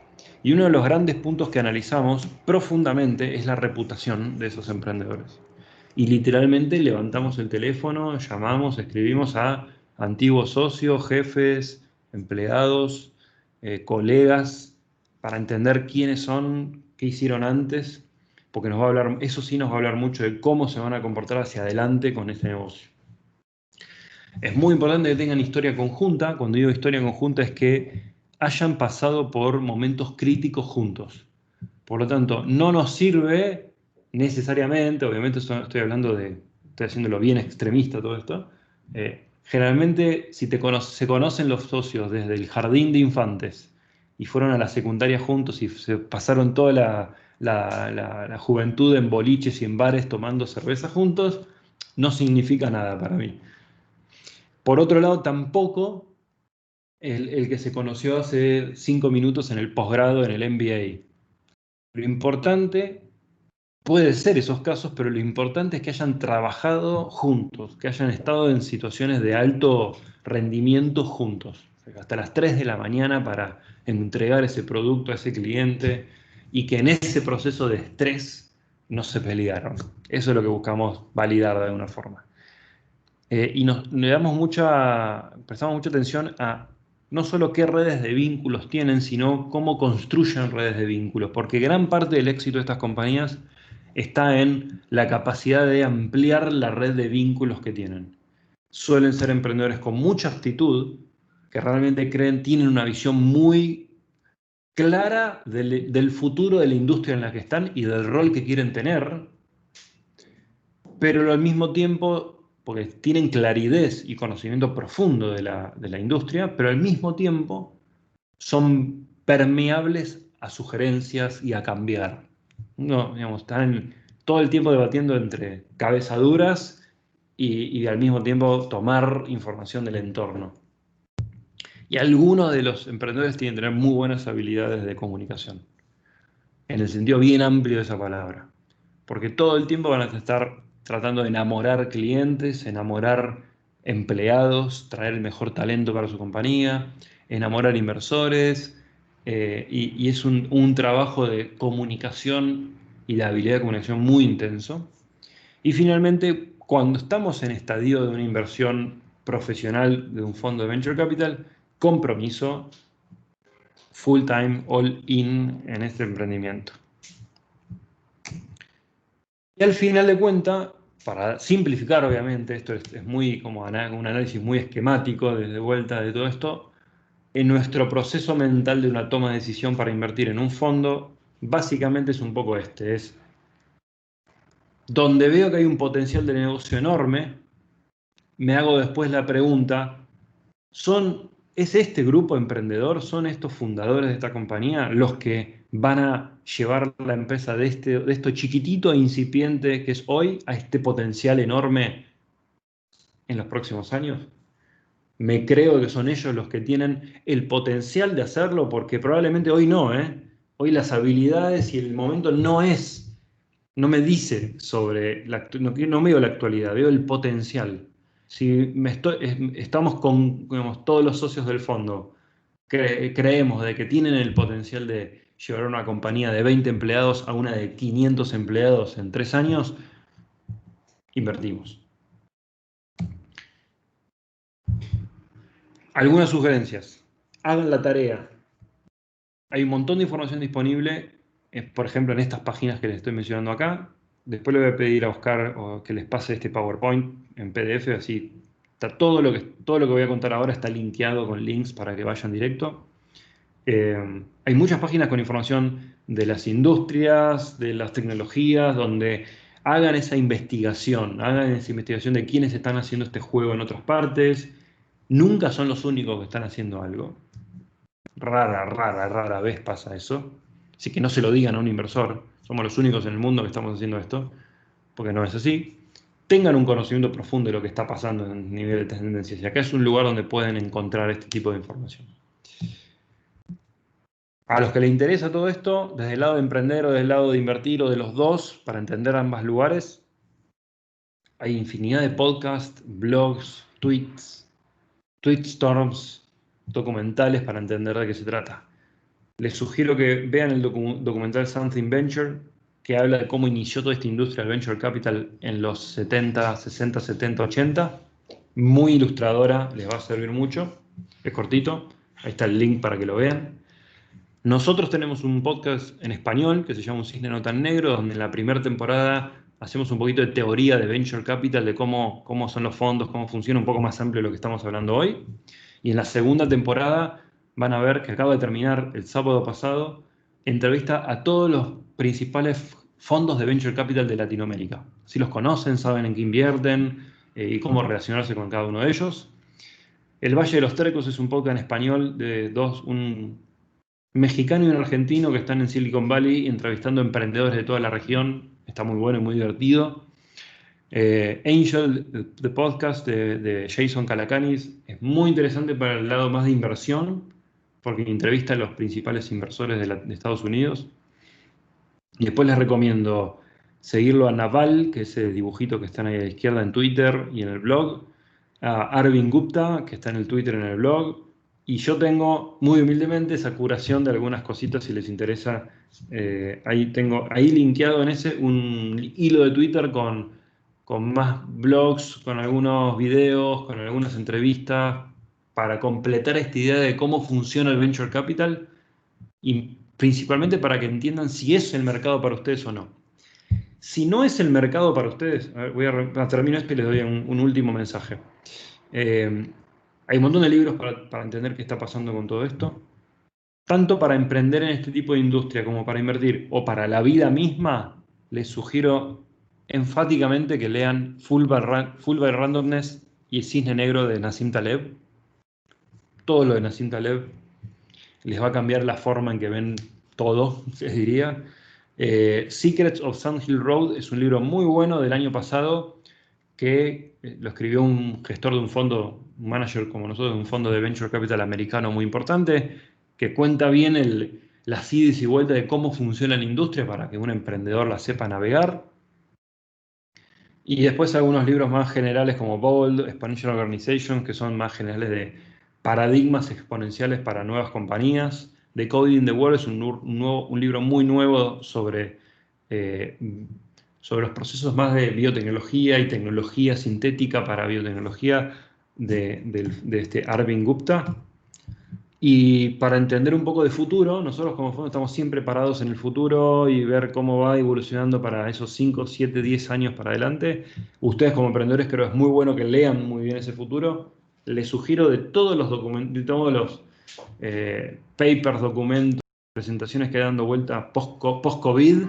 Y uno de los grandes puntos que analizamos profundamente es la reputación de esos emprendedores. Y literalmente levantamos el teléfono, llamamos, escribimos a antiguos socios, jefes, empleados, colegas, para entender quiénes son, qué hicieron antes, porque eso sí nos va a hablar mucho de cómo se van a comportar hacia adelante con este negocio. Es muy importante que tengan historia conjunta. Cuando digo historia conjunta es que hayan pasado por momentos críticos juntos. Por lo tanto, no nos sirve necesariamente, obviamente estoy haciéndolo bien extremista todo esto. Generalmente, si se conocen los socios desde el jardín de infantes y fueron a la secundaria juntos y se pasaron toda la juventud en boliches y en bares tomando cerveza juntos, no significa nada para mí. Por otro lado, tampoco el que se conoció hace 5 minutos en el posgrado en el MBA. Lo importante puede ser esos casos, pero lo importante es que hayan trabajado juntos, que hayan estado en situaciones de alto rendimiento juntos, hasta las 3 de la mañana para entregar ese producto a ese cliente y que en ese proceso de estrés no se pelearon. Eso es lo que buscamos validar de alguna forma. Y prestamos mucha atención a no solo qué redes de vínculos tienen, sino cómo construyen redes de vínculos, porque gran parte del éxito de estas compañías está en la capacidad de ampliar la red de vínculos que tienen. Suelen ser emprendedores con mucha actitud, que realmente tienen una visión muy clara del futuro de la industria en la que están y del rol que quieren tener, pero al mismo tiempo, porque tienen claridad y conocimiento profundo de la industria, pero al mismo tiempo son permeables a sugerencias y a cambiar. No, digamos, están todo el tiempo debatiendo entre cabezaduras y al mismo tiempo tomar información del entorno. Y algunos de los emprendedores tienen que tener muy buenas habilidades de comunicación, en el sentido bien amplio de esa palabra, porque todo el tiempo van a estar tratando de enamorar clientes, enamorar empleados, traer el mejor talento para su compañía, enamorar inversores, y es un trabajo de comunicación y de habilidad de comunicación muy intenso. Y finalmente, cuando estamos en estadio de una inversión profesional de un fondo de Venture Capital, compromiso, full time, all in en este emprendimiento. Y al final de cuentas, para simplificar obviamente, esto es muy como un análisis muy esquemático desde vuelta de todo esto, en nuestro proceso mental de una toma de decisión para invertir en un fondo, básicamente es un poco es donde veo que hay un potencial de negocio enorme, me hago después la pregunta, ¿es este grupo emprendedor, son estos fundadores de esta compañía los que van a llevar la empresa de esto chiquitito e incipiente que es hoy a este potencial enorme en los próximos años? Me creo que son ellos los que tienen el potencial de hacerlo, porque probablemente hoy no, ¿eh? Hoy las habilidades y el momento no me dice sobre, no veo la actualidad, veo el potencial. Si estamos con, digamos, todos los socios del fondo, creemos de que tienen el potencial de llevar una compañía de 20 empleados a una de 500 empleados en 3 años, invertimos. Algunas sugerencias. Hagan la tarea. Hay un montón de información disponible, por ejemplo, en estas páginas que les estoy mencionando acá. Después le voy a pedir a Oscar que les pase este PowerPoint en PDF, así está todo lo que voy a contar ahora está linkeado con links para que vayan directo. Hay muchas páginas con información de las industrias, de las tecnologías, donde hagan esa investigación de quiénes están haciendo este juego en otras partes. Nunca son los únicos que están haciendo algo. Rara vez pasa eso. Así que no se lo digan a un inversor. Somos los únicos en el mundo que estamos haciendo esto, porque no es así. Tengan un conocimiento profundo de lo que está pasando en nivel de tendencias. Y acá es un lugar donde pueden encontrar este tipo de información. A los que les interesa todo esto, desde el lado de emprender o desde el lado de invertir o de los dos, para entender ambos lugares, hay infinidad de podcasts, blogs, tweetstorms, documentales para entender de qué se trata. Les sugiero que vean el documental Something Venture, que habla de cómo inició toda esta industria del Venture Capital en los 60, 70, 80. Muy ilustradora, les va a servir mucho. Es cortito, ahí está el link para que lo vean. Nosotros tenemos un podcast en español que se llama Un Cisne No Tan Negro, donde en la primera temporada hacemos un poquito de teoría de Venture Capital, de cómo son los fondos, cómo funciona, un poco más amplio de lo que estamos hablando hoy. Y en la segunda temporada van a ver que acaba de terminar el sábado pasado, entrevista a todos los principales fondos de Venture Capital de Latinoamérica. Si los conocen, saben en qué invierten y cómo relacionarse con cada uno de ellos. El Valle de los Trecos es un podcast en español de mexicano y un argentino que están en Silicon Valley entrevistando emprendedores de toda la región. Está muy bueno y muy divertido. Angel, the podcast de Jason Calacanis, es muy interesante para el lado más de inversión, porque entrevista a los principales inversores de Estados Unidos. Y después les recomiendo seguirlo a Naval, que es el dibujito que están ahí a la izquierda en Twitter y en el blog. A Arvind Gupta, que está en el Twitter y en el blog. Y yo tengo, muy humildemente, esa curación de algunas cositas si les interesa. Ahí linkeado en ese un hilo de Twitter con más blogs, con algunos videos, con algunas entrevistas, para completar esta idea de cómo funciona el Venture Capital y principalmente para que entiendan si es el mercado para ustedes o no. Si no es el mercado para ustedes, a ver, termino esto y les doy un último mensaje. Hay un montón de libros para entender qué está pasando con todo esto. Tanto para emprender en este tipo de industria como para invertir o para la vida misma, les sugiero enfáticamente que lean Full by Randomness y Cisne Negro de Nassim Taleb. Todo lo de Nassim Taleb les va a cambiar la forma en que ven todo, les diría. Secrets of Sand Hill Road es un libro muy bueno del año pasado que lo escribió un gestor de un fondo, un manager como nosotros, de un fondo de venture capital americano muy importante, que cuenta bien las idas y vueltas de cómo funciona la industria para que un emprendedor la sepa navegar. Y después algunos libros más generales como Bold, Exponential Organization, que son más generales de paradigmas exponenciales para nuevas compañías. The Coding the World es un libro muy nuevo sobre los procesos más de biotecnología y tecnología sintética para biotecnología de este Arvind Gupta. Y para entender un poco de futuro, nosotros como fondo estamos siempre parados en el futuro y ver cómo va evolucionando para esos 5, 7, 10 años para adelante. Ustedes como emprendedores creo que es muy bueno que lean muy bien ese futuro. Les sugiero de todos los documentos, de todos los papers, documentos, presentaciones que dando vuelta post-COVID,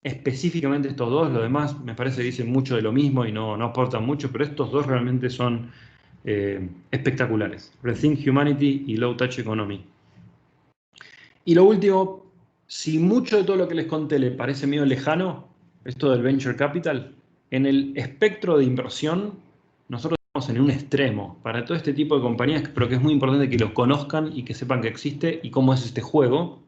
específicamente estos dos. Lo demás me parece que dicen mucho de lo mismo y no aportan mucho, pero estos dos realmente son espectaculares. Rethink Humanity y Low Touch Economy. Y lo último, si mucho de todo lo que les conté les parece medio lejano, esto del Venture Capital, en el espectro de inversión, nosotros estamos en un extremo para todo este tipo de compañías, pero que es muy importante que los conozcan y que sepan que existe y cómo es este juego,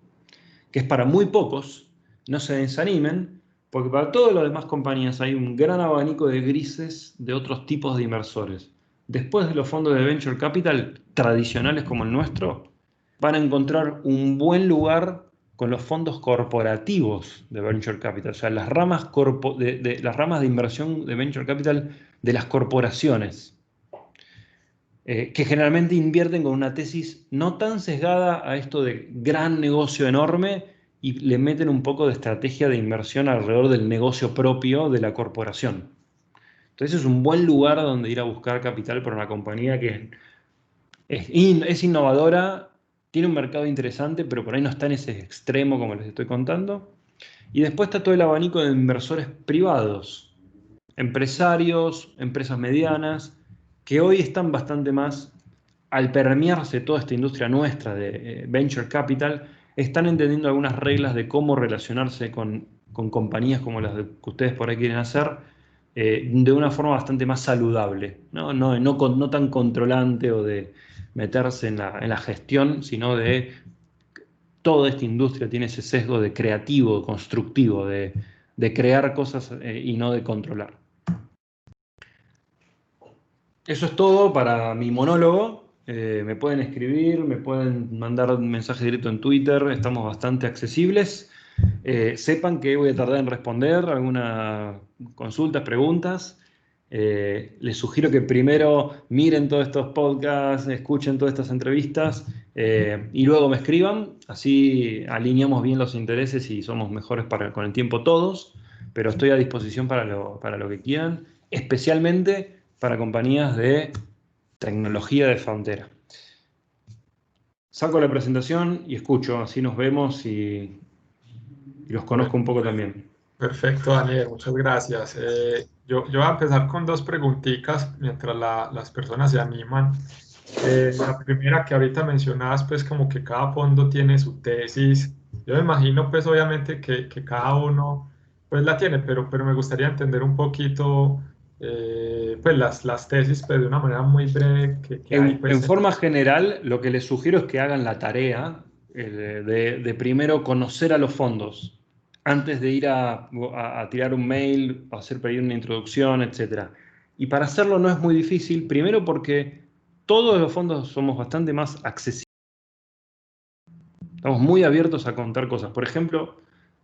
que es para muy pocos. No se desanimen, porque para todas las demás compañías hay un gran abanico de grises de otros tipos de inversores. Después de los fondos de Venture Capital tradicionales como el nuestro, van a encontrar un buen lugar con los fondos corporativos de Venture Capital, o sea, las ramas de inversión de Venture Capital de las corporaciones, que generalmente invierten con una tesis no tan sesgada a esto de gran negocio enorme y le meten un poco de estrategia de inversión alrededor del negocio propio de la corporación. Entonces es un buen lugar donde ir a buscar capital para una compañía que es innovadora, tiene un mercado interesante, pero por ahí no está en ese extremo como les estoy contando. Y después está todo el abanico de inversores privados, empresarios, empresas medianas, que hoy están bastante más, al permearse toda esta industria nuestra de Venture Capital, están entendiendo algunas reglas de cómo relacionarse con compañías como las que ustedes por ahí quieren hacer, de una forma bastante más saludable, no tan controlante o de meterse en la gestión, sino de toda esta industria tiene ese sesgo de creativo, constructivo, de crear cosas y no de controlar. Eso es todo para mi monólogo. Me pueden escribir, me pueden mandar un mensaje directo en Twitter, estamos bastante accesibles. Sepan que voy a tardar en responder algunas consultas, preguntas. Les sugiero que primero miren todos estos podcasts, escuchen todas estas entrevistas y luego me escriban. Así alineamos bien los intereses y somos mejores con el tiempo todos. Pero estoy a disposición para lo que quieran, especialmente para compañías de tecnología de frontera. Saco la presentación y escucho, así nos vemos y los conozco un poco también. Perfecto, Daniel, muchas gracias. Yo voy a empezar con dos preguntitas mientras las personas se animan. La primera que ahorita mencionabas, pues como que cada fondo tiene su tesis. Yo me imagino, pues obviamente que cada uno pues la tiene, pero me gustaría entender un poquito pues las tesis, pues de una manera muy breve que hay En pues. forma general, lo que les sugiero es que hagan la tarea de primero conocer a los fondos, antes de ir a tirar un mail, a hacer pedir una introducción, etc. Y para hacerlo no es muy difícil, primero porque todos los fondos somos bastante más accesibles, estamos muy abiertos a contar cosas. Por ejemplo,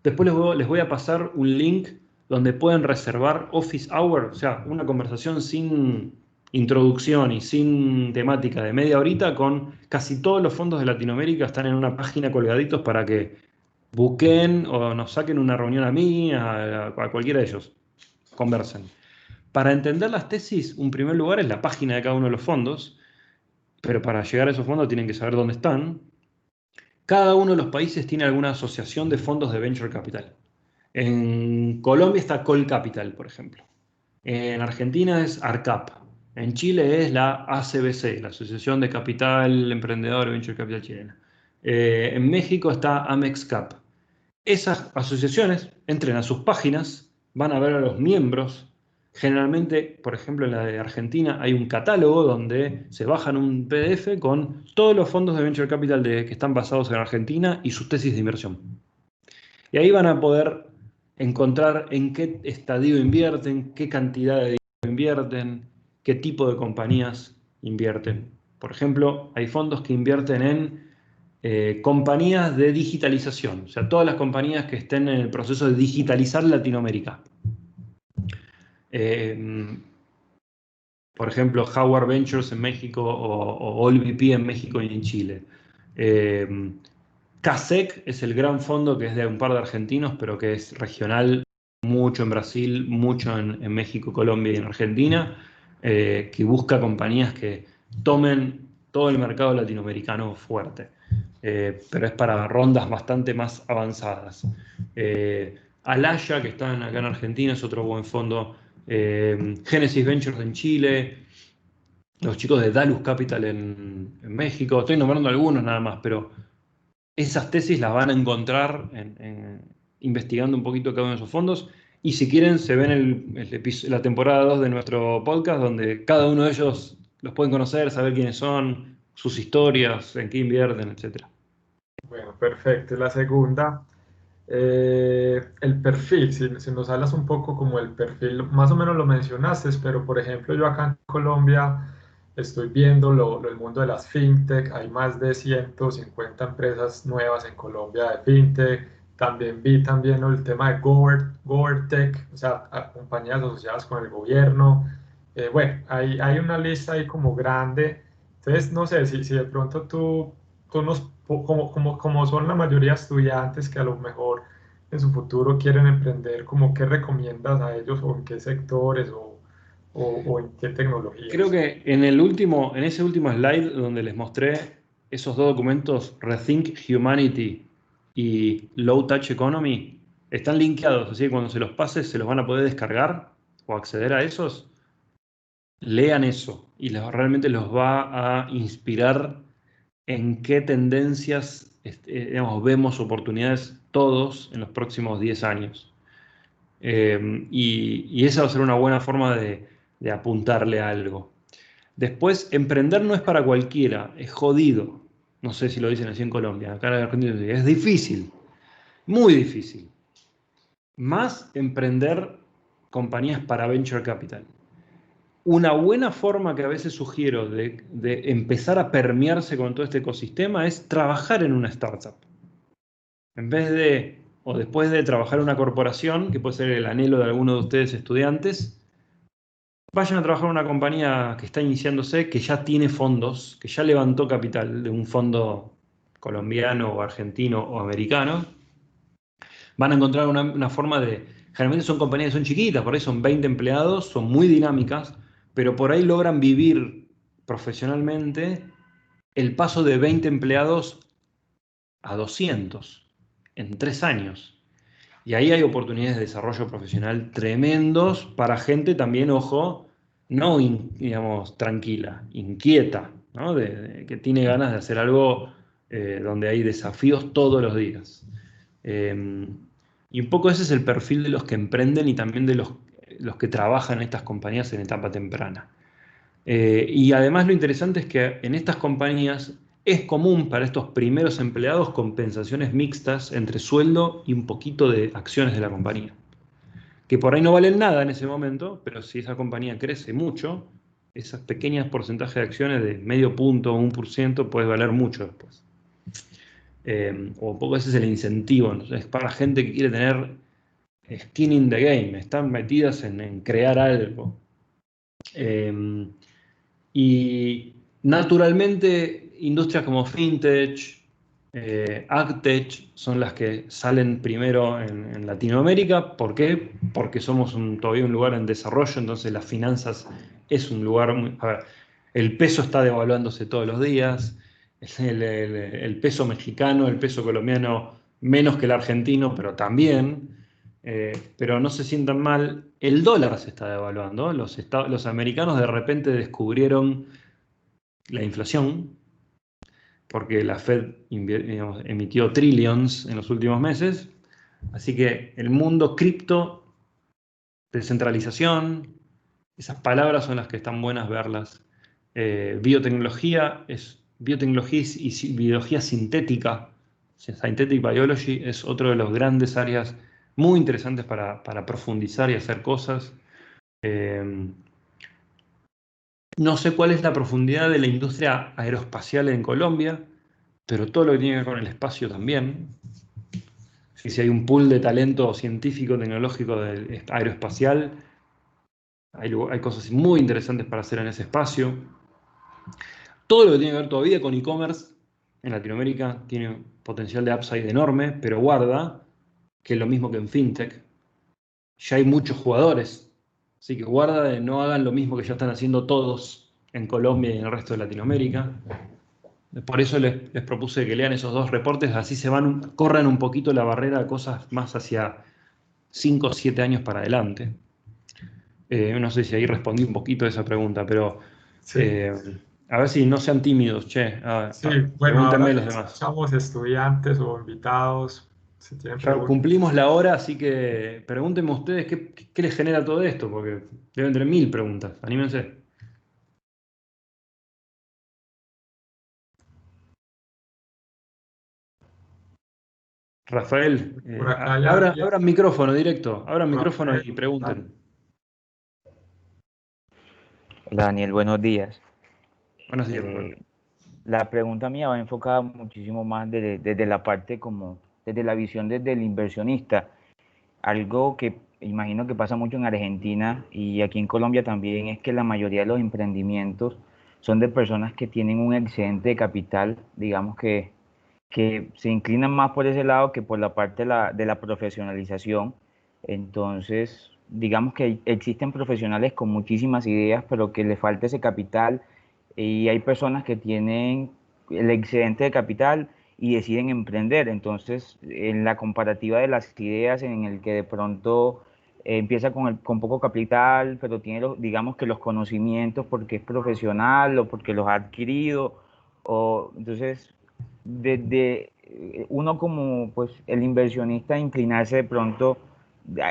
después les voy a pasar un link donde pueden reservar Office Hour, o sea, una conversación sin introducción y sin temática de media horita con casi todos los fondos de Latinoamérica. Están en una página colgaditos para que busquen o nos saquen una reunión a mí, a cualquiera de ellos, conversen. Para entender las tesis, un primer lugar es la página de cada uno de los fondos, pero para llegar a esos fondos tienen que saber dónde están. Cada uno de los países tiene alguna asociación de fondos de venture capital. En Colombia está Colcapital, por ejemplo. En Argentina es ARCAP. En Chile es la ACBC, la Asociación de Capital Emprendedor y Venture Capital Chilena. En México está AMEXCAP. Esas asociaciones entren a sus páginas, van a ver a los miembros. Generalmente, por ejemplo, en la de Argentina hay un catálogo donde se bajan un PDF con todos los fondos de Venture Capital que están basados en Argentina y sus tesis de inversión. Y ahí van a poder encontrar en qué estadio invierten, qué cantidad de dinero invierten, qué tipo de compañías invierten. Por ejemplo, hay fondos que invierten en compañías de digitalización, o sea, todas las compañías que estén en el proceso de digitalizar Latinoamérica. Por ejemplo, Howard Ventures en México o AllVP en México y en Chile. CASEC es el gran fondo que es de un par de argentinos, pero que es regional, mucho en Brasil, mucho en México, Colombia y en Argentina, que busca compañías que tomen todo el mercado latinoamericano fuerte. Pero es para rondas bastante más avanzadas. Alaya, que están acá en Argentina, es otro buen fondo. Genesis Ventures en Chile, los chicos de Dalus Capital en México. Estoy nombrando algunos nada más, pero esas tesis las van a encontrar investigando un poquito cada uno de esos fondos. Y si quieren, se ven la temporada 2 de nuestro podcast, donde cada uno de ellos los pueden conocer, saber quiénes son, sus historias, en qué invierten, etc. Bueno, perfecto. La segunda, el perfil, si nos hablas un poco como el perfil, más o menos lo mencionaste, pero por ejemplo yo acá en Colombia estoy viendo el mundo de las fintech, hay más de 150 empresas nuevas en Colombia de fintech, también vi también el tema de GovTech, o sea, compañías asociadas con el gobierno. Bueno, hay una lista ahí como grande, entonces no sé si de pronto tú como son la mayoría de estudiantes que a lo mejor en su futuro quieren emprender, como qué recomiendas a ellos o en qué sectores o en qué Creo tecnologías. que en ese último slide donde les mostré esos dos documentos, Rethink Humanity y Low Touch Economy, están linkeados, así que cuando se los pases se los van a poder descargar o acceder a esos. Lean eso y realmente los va a inspirar en qué tendencias digamos, vemos oportunidades todos en los próximos 10 años. Y esa va a ser una buena forma de apuntarle a algo. Después, emprender no es para cualquiera, es jodido. No sé si lo dicen así en Colombia, acá en Argentina es difícil, muy difícil. Más emprender compañías para venture capital. Una buena forma que a veces sugiero de empezar a permearse con todo este ecosistema es trabajar en una startup. En vez de, o después de trabajar en una corporación, que puede ser el anhelo de alguno de ustedes estudiantes, vayan a trabajar en una compañía que está iniciándose, que ya tiene fondos, que ya levantó capital de un fondo colombiano o argentino o americano. Van a encontrar una forma de... Generalmente son compañías que son chiquitas, por ahí son 20 empleados, son muy dinámicas, pero por ahí logran vivir profesionalmente el paso de 20 empleados a 200 en 3 años. Y ahí hay oportunidades de desarrollo profesional tremendos para gente también, ojo, no, digamos, tranquila, inquieta. ¿no? Que tiene ganas de hacer algo donde hay desafíos todos los días. Y un poco ese es el perfil de los que emprenden y también de los que trabajan en estas compañías en etapa temprana. Y además lo interesante es que en estas compañías es común para estos primeros empleados compensaciones mixtas entre sueldo y un poquito de acciones de la compañía, que por ahí no valen nada en ese momento, pero si esa compañía crece mucho, esas pequeñas porcentajes de acciones de medio punto o 1% puede valer mucho después. O un poco ese es el incentivo, ¿no? Es para gente que quiere tener skin in the game, están metidas en crear algo. Y naturalmente, industrias como FinTech, AgTech son las que salen primero en Latinoamérica. ¿Por qué? Porque somos todavía un lugar en desarrollo, entonces las finanzas es un lugar muy... A ver, el peso está devaluándose todos los días, el peso mexicano, el peso colombiano, menos que el argentino, pero también. Pero no se sientan mal, el dólar se está devaluando. Los americanos de repente descubrieron la inflación, porque la Fed digamos, emitió trillions en los últimos meses. Así que el mundo cripto, descentralización, esas palabras son las que están buenas verlas. Biotecnología es biotecnología y biología sintética. Synthetic Biology es otro de los grandes áreas muy interesantes para profundizar y hacer cosas. No sé cuál es la profundidad de la industria aeroespacial en Colombia, pero todo lo que tiene que ver con el espacio también. Si hay un pool de talento científico, tecnológico, aeroespacial, hay cosas muy interesantes para hacer en ese espacio. Todo lo que tiene que ver todavía con e-commerce en Latinoamérica tiene un potencial de upside enorme, pero guarda que es lo mismo que en FinTech. Ya hay muchos jugadores, así que guarda de no hagan lo mismo que ya están haciendo todos en Colombia y en el resto de Latinoamérica. Por eso les propuse que lean esos dos reportes, así corran un poquito la barrera a cosas más hacia 5 o 7 años para adelante. No sé si ahí respondí un poquito a esa pregunta, pero Sí, a ver si no sean tímidos, che. sí, bueno, ahora Pregúntenme que los demás. escuchamos estudiantes o invitados, si tienen Ya preguntas. cumplimos la hora, así que pregúntenme ustedes qué les genera todo esto, porque deben tener 1000 preguntas. Anímense. Rafael, Por acá ya, abran micrófono directo, abran micrófono Rafael, y dale. pregunten. Hola Daniel, buenos días. Buenos días, Rafael. La pregunta mía va enfocada muchísimo más desde la parte desde la visión desde el inversionista. Algo que imagino que pasa mucho en Argentina y aquí en Colombia también es que la mayoría de los emprendimientos son de personas que tienen un excedente de capital, digamos que se inclinan más por ese lado que por la parte de la profesionalización. Entonces, digamos que existen profesionales con muchísimas ideas, pero que les falta ese capital y hay personas que tienen el excedente de capital y deciden emprender. Entonces, en la comparativa de las ideas en el que de pronto empieza con poco capital, pero tiene digamos que los conocimientos porque es profesional o porque los ha adquirido, entonces desde uno como pues el inversionista inclinarse de pronto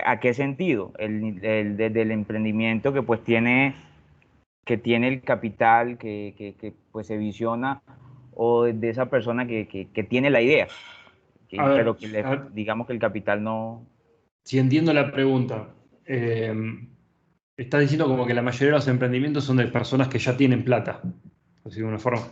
a qué sentido desde el emprendimiento que tiene el capital pues se visiona o de esa persona que tiene la idea A ver, pero digamos que el capital no. si entiendo la pregunta, estás diciendo como que la mayoría de los emprendimientos son de personas que ya tienen plata, así de una forma.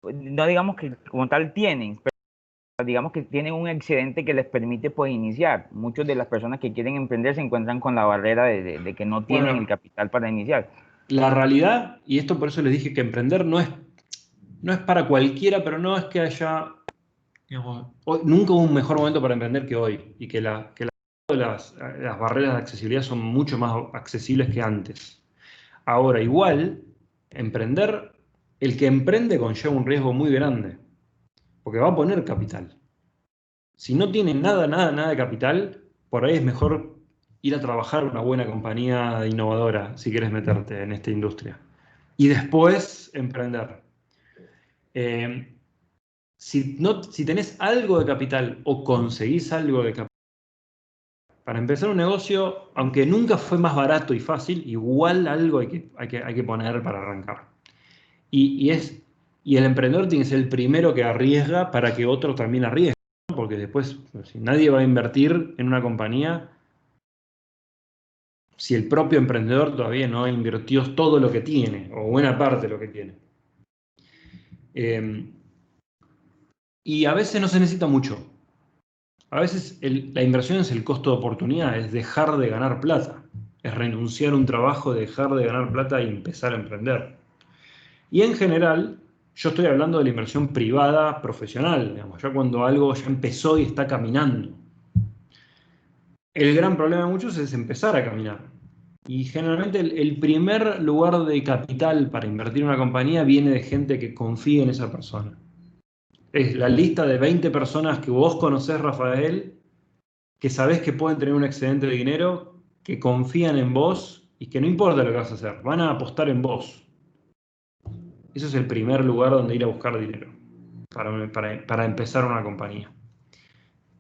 No digamos que como tal tienen, pero digamos que tienen un excedente que les permite pues iniciar. Muchas de las personas que quieren emprender se encuentran con la barrera de que no tienen el Bueno, capital para iniciar. la realidad, y esto por eso les dije que emprender no es para cualquiera, pero no es que haya, digamos, nunca hubo un mejor momento para emprender que hoy, y que las barreras de accesibilidad son mucho más accesibles que antes. Ahora, igual, emprender, el que emprende conlleva un riesgo muy grande, porque va a poner capital. Si no tiene nada, nada, nada de capital, por ahí es mejor ir a trabajar en una buena compañía innovadora si quieres meterte en esta industria. y después emprender. Si tenés algo de capital o conseguís algo de capital, para empezar un negocio, aunque nunca fue más barato y fácil, igual algo hay que poner para arrancar. Y el emprendedor tiene que ser el primero que arriesga para que otro también arriesgue, ¿no? Porque después, si nadie va a invertir en una compañía, si el propio emprendedor todavía no invirtió todo lo que tiene, o buena parte de lo que tiene. Y a veces no se necesita mucho. A veces la inversión es el costo de oportunidad, es dejar de ganar plata, es renunciar a un trabajo, dejar de ganar plata y empezar a emprender. Y en general, yo estoy hablando de la inversión privada profesional, digamos, ya cuando algo ya empezó y está caminando. El gran problema de muchos es empezar a caminar. Y generalmente el primer lugar de capital para invertir en una compañía viene de gente que confíe en esa persona. Es la lista de 20 personas que vos conocés, Rafael, que sabés que pueden tener un excedente de dinero, que confían en vos y que no importa lo que vas a hacer, van a apostar en vos. Ese es el primer lugar donde ir a buscar dinero para empezar una compañía.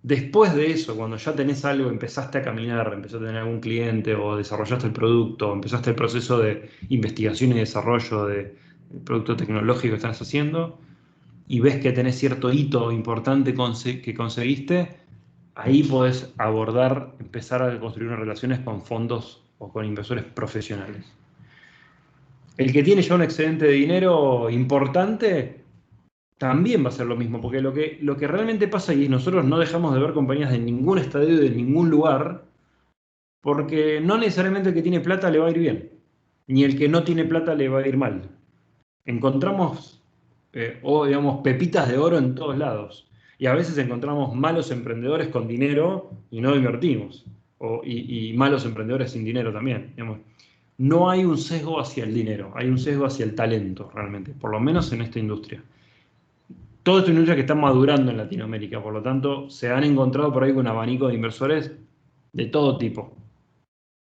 Después de eso, cuando ya tenés algo, empezaste a caminar, empezaste a tener algún cliente o desarrollaste el producto, empezaste el proceso de investigación y desarrollo del producto tecnológico que estás haciendo y ves que tenés cierto hito importante que conseguiste, ahí podés empezar a construir unas relaciones con fondos o con inversores profesionales. El que tiene ya un excedente de dinero importante también va a ser lo mismo, porque lo que realmente pasa y nosotros no dejamos de ver compañías de ningún estadio, de ningún lugar, porque no necesariamente el que tiene plata le va a ir bien, ni el que no tiene plata le va a ir mal. Encontramos, digamos, pepitas de oro en todos lados. Y a veces encontramos malos emprendedores con dinero y no invertimos. Y malos emprendedores sin dinero también. Digamos. No hay un sesgo hacia el dinero, hay un sesgo hacia el talento realmente, por lo menos en esta industria. Toda esta industria que está madurando en Latinoamérica, por lo tanto, se han encontrado por ahí con un abanico de inversores de todo tipo.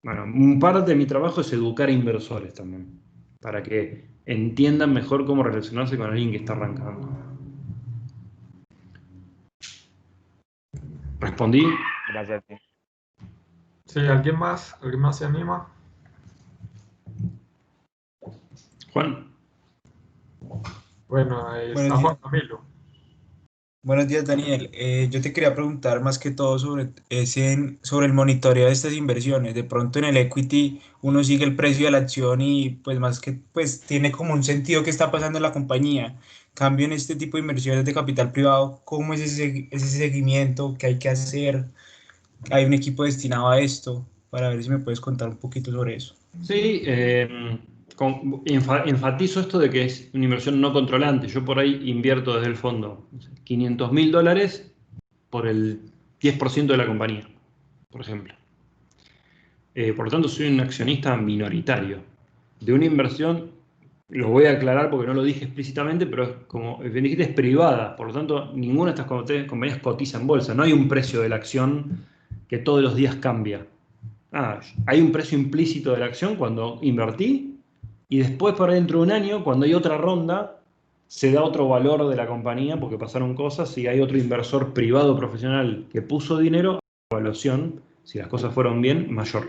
Bueno, parte de mi trabajo es educar a inversores también, para que entiendan mejor cómo relacionarse con alguien que está arrancando. ¿Respondí? Gracias. Sí, ¿alguien más se anima? Juan. Bueno, ahí está Juan Camilo. Buenos días, Daniel. Yo te quería preguntar más que todo sobre el monitoreo de estas inversiones. De pronto en el equity uno sigue el precio de la acción y pues tiene como un sentido qué está pasando en la compañía. Cambio en este tipo de inversiones de capital privado, ¿cómo es ese seguimiento? ¿Qué hay que hacer? ¿Hay un equipo destinado a esto? Para ver si me puedes contar un poquito sobre eso. Sí, enfatizo esto de que es una inversión no controlante. Yo por ahí invierto desde el fondo $500.000 por el 10% de la compañía, por ejemplo. Por lo tanto, soy un accionista minoritario de una inversión, lo voy a aclarar porque no lo dije explícitamente, pero es como dijiste, es privada. Por lo tanto, ninguna de estas compañías cotiza en bolsa. No hay un precio de la acción que todos los días cambia. Hay un precio implícito de la acción cuando invertí y después por dentro de un año, cuando hay otra ronda, se da otro valor de la compañía porque pasaron cosas y hay otro inversor privado profesional que puso dinero, evaluación, si las cosas fueron bien, mayor.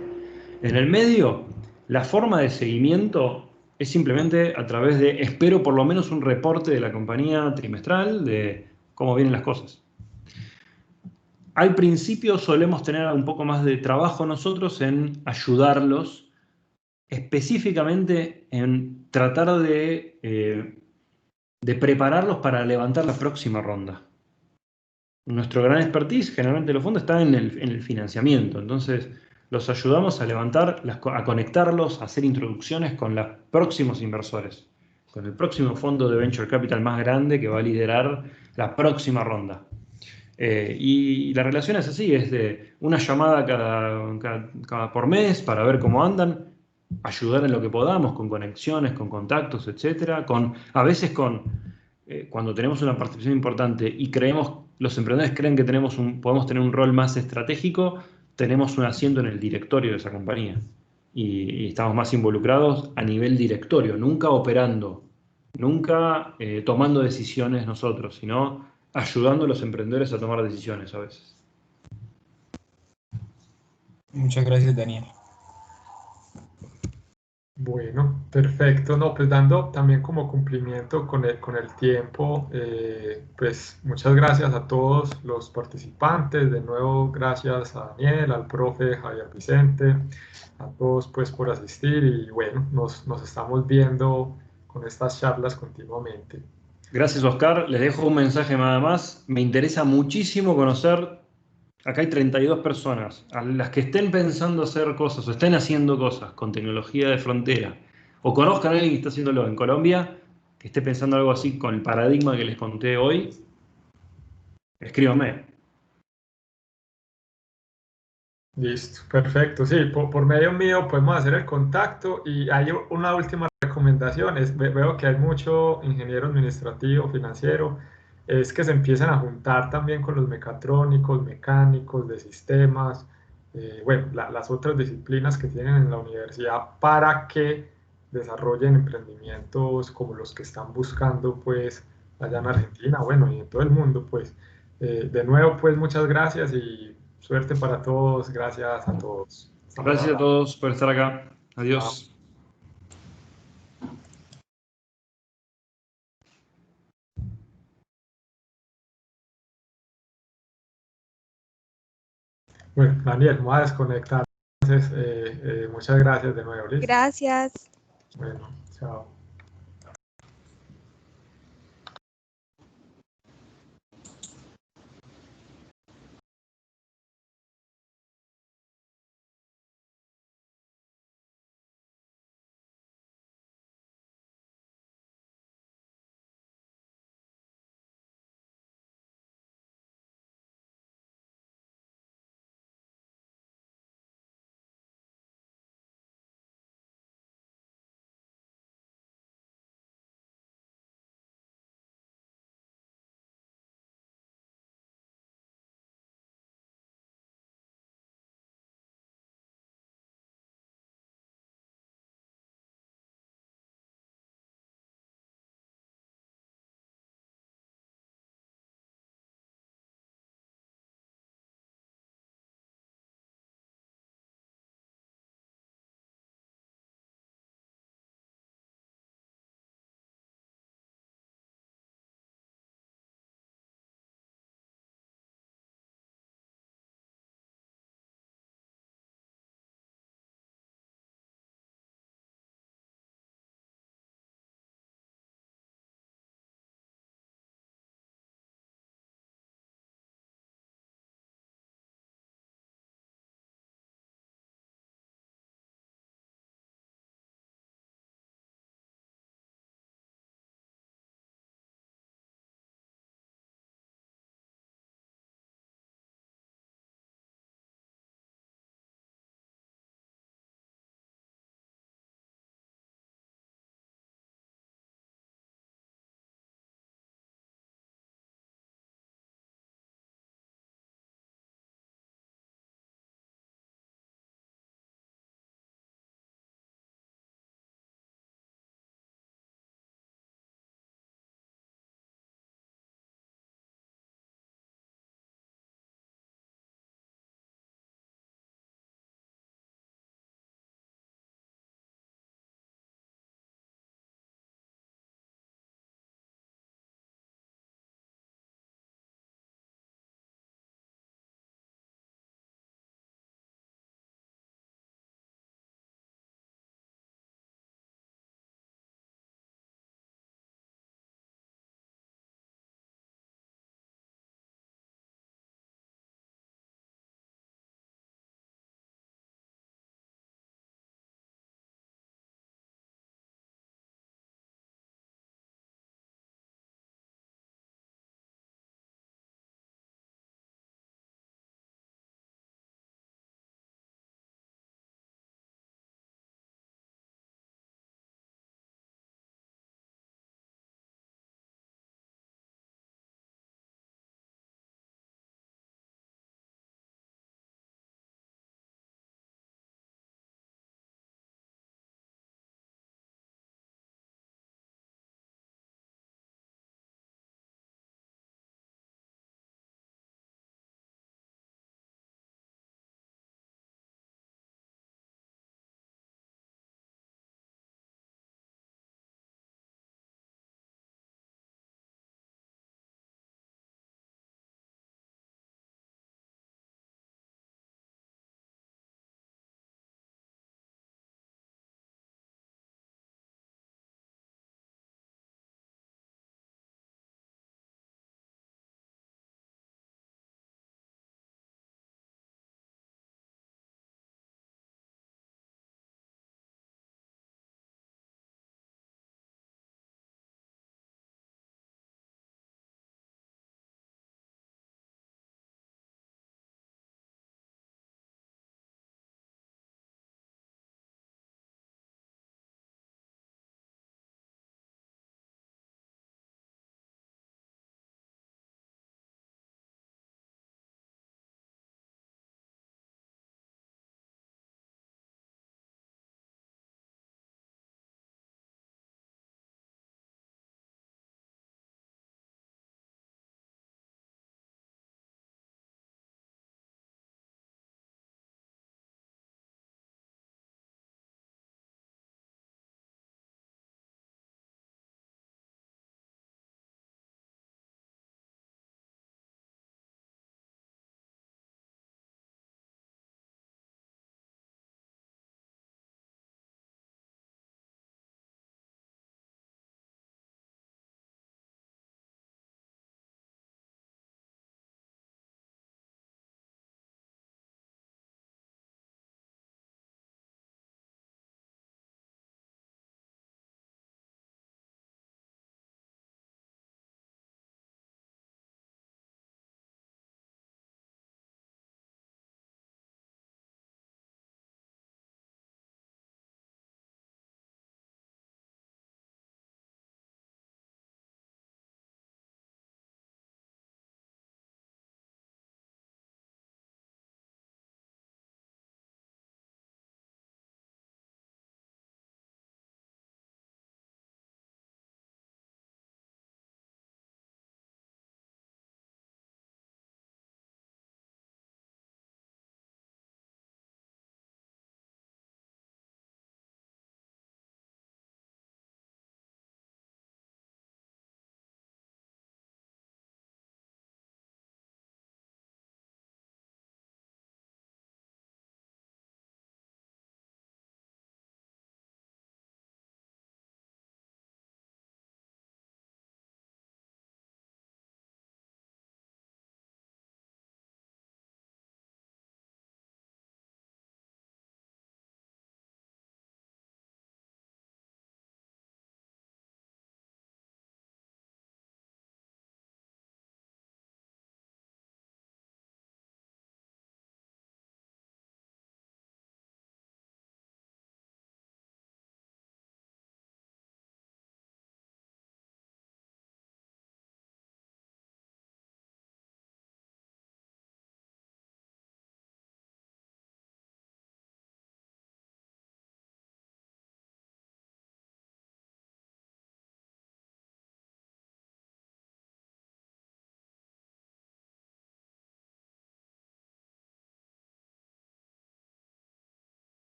En el medio, la forma de seguimiento es simplemente a través de, espero por lo menos un reporte de la compañía trimestral de cómo vienen las cosas. Al principio solemos tener un poco más de trabajo nosotros en ayudarlos, específicamente en tratar de prepararlos para levantar la próxima ronda. Nuestro gran expertise, generalmente los fondos, está en el financiamiento. Entonces, los ayudamos a levantar, a conectarlos, a hacer introducciones con los próximos inversores, con el próximo fondo de Venture Capital más grande que va a liderar la próxima ronda. Y la relación es así, es de una llamada cada por mes para ver cómo andan, ayudar en lo que podamos, con conexiones, con contactos, etcétera, a veces cuando tenemos una participación importante y los emprendedores creen que podemos tener un rol más estratégico, tenemos un asiento en el directorio de esa compañía. y estamos más involucrados a nivel directorio, nunca operando, nunca tomando decisiones nosotros, sino ayudando a los emprendedores a tomar decisiones a veces. Muchas gracias, Daniel. Bueno, perfecto. No, pues dando también como cumplimiento con el tiempo, pues muchas gracias a todos los participantes. De nuevo, gracias a Daniel, al profe Javier Vicente, a todos pues por asistir y bueno, nos estamos viendo con estas charlas continuamente. Gracias, Oscar. Les dejo un mensaje nada más. Me interesa muchísimo conocer, acá hay 32 personas, a las que estén pensando hacer cosas o estén haciendo cosas con tecnología de frontera, o conozcan a alguien que está haciéndolo en Colombia, que esté pensando algo así con el paradigma que les conté hoy, escríbanme. Listo, perfecto. Sí, por medio mío podemos hacer el contacto y hay una última recomendación. Veo que hay mucho ingeniero administrativo, financiero, es que se empiecen a juntar también con los mecatrónicos, mecánicos de sistemas, bueno, las otras disciplinas que tienen en la universidad para que desarrollen emprendimientos como los que están buscando pues allá en Argentina, bueno, y en todo el mundo pues. De nuevo pues muchas gracias y suerte para todos, gracias a todos. Gracias a todos por estar acá. Adiós. Bueno, Daniel, me voy a desconectar. Entonces, muchas gracias de nuevo. ¿Listo? Gracias. Bueno, chao.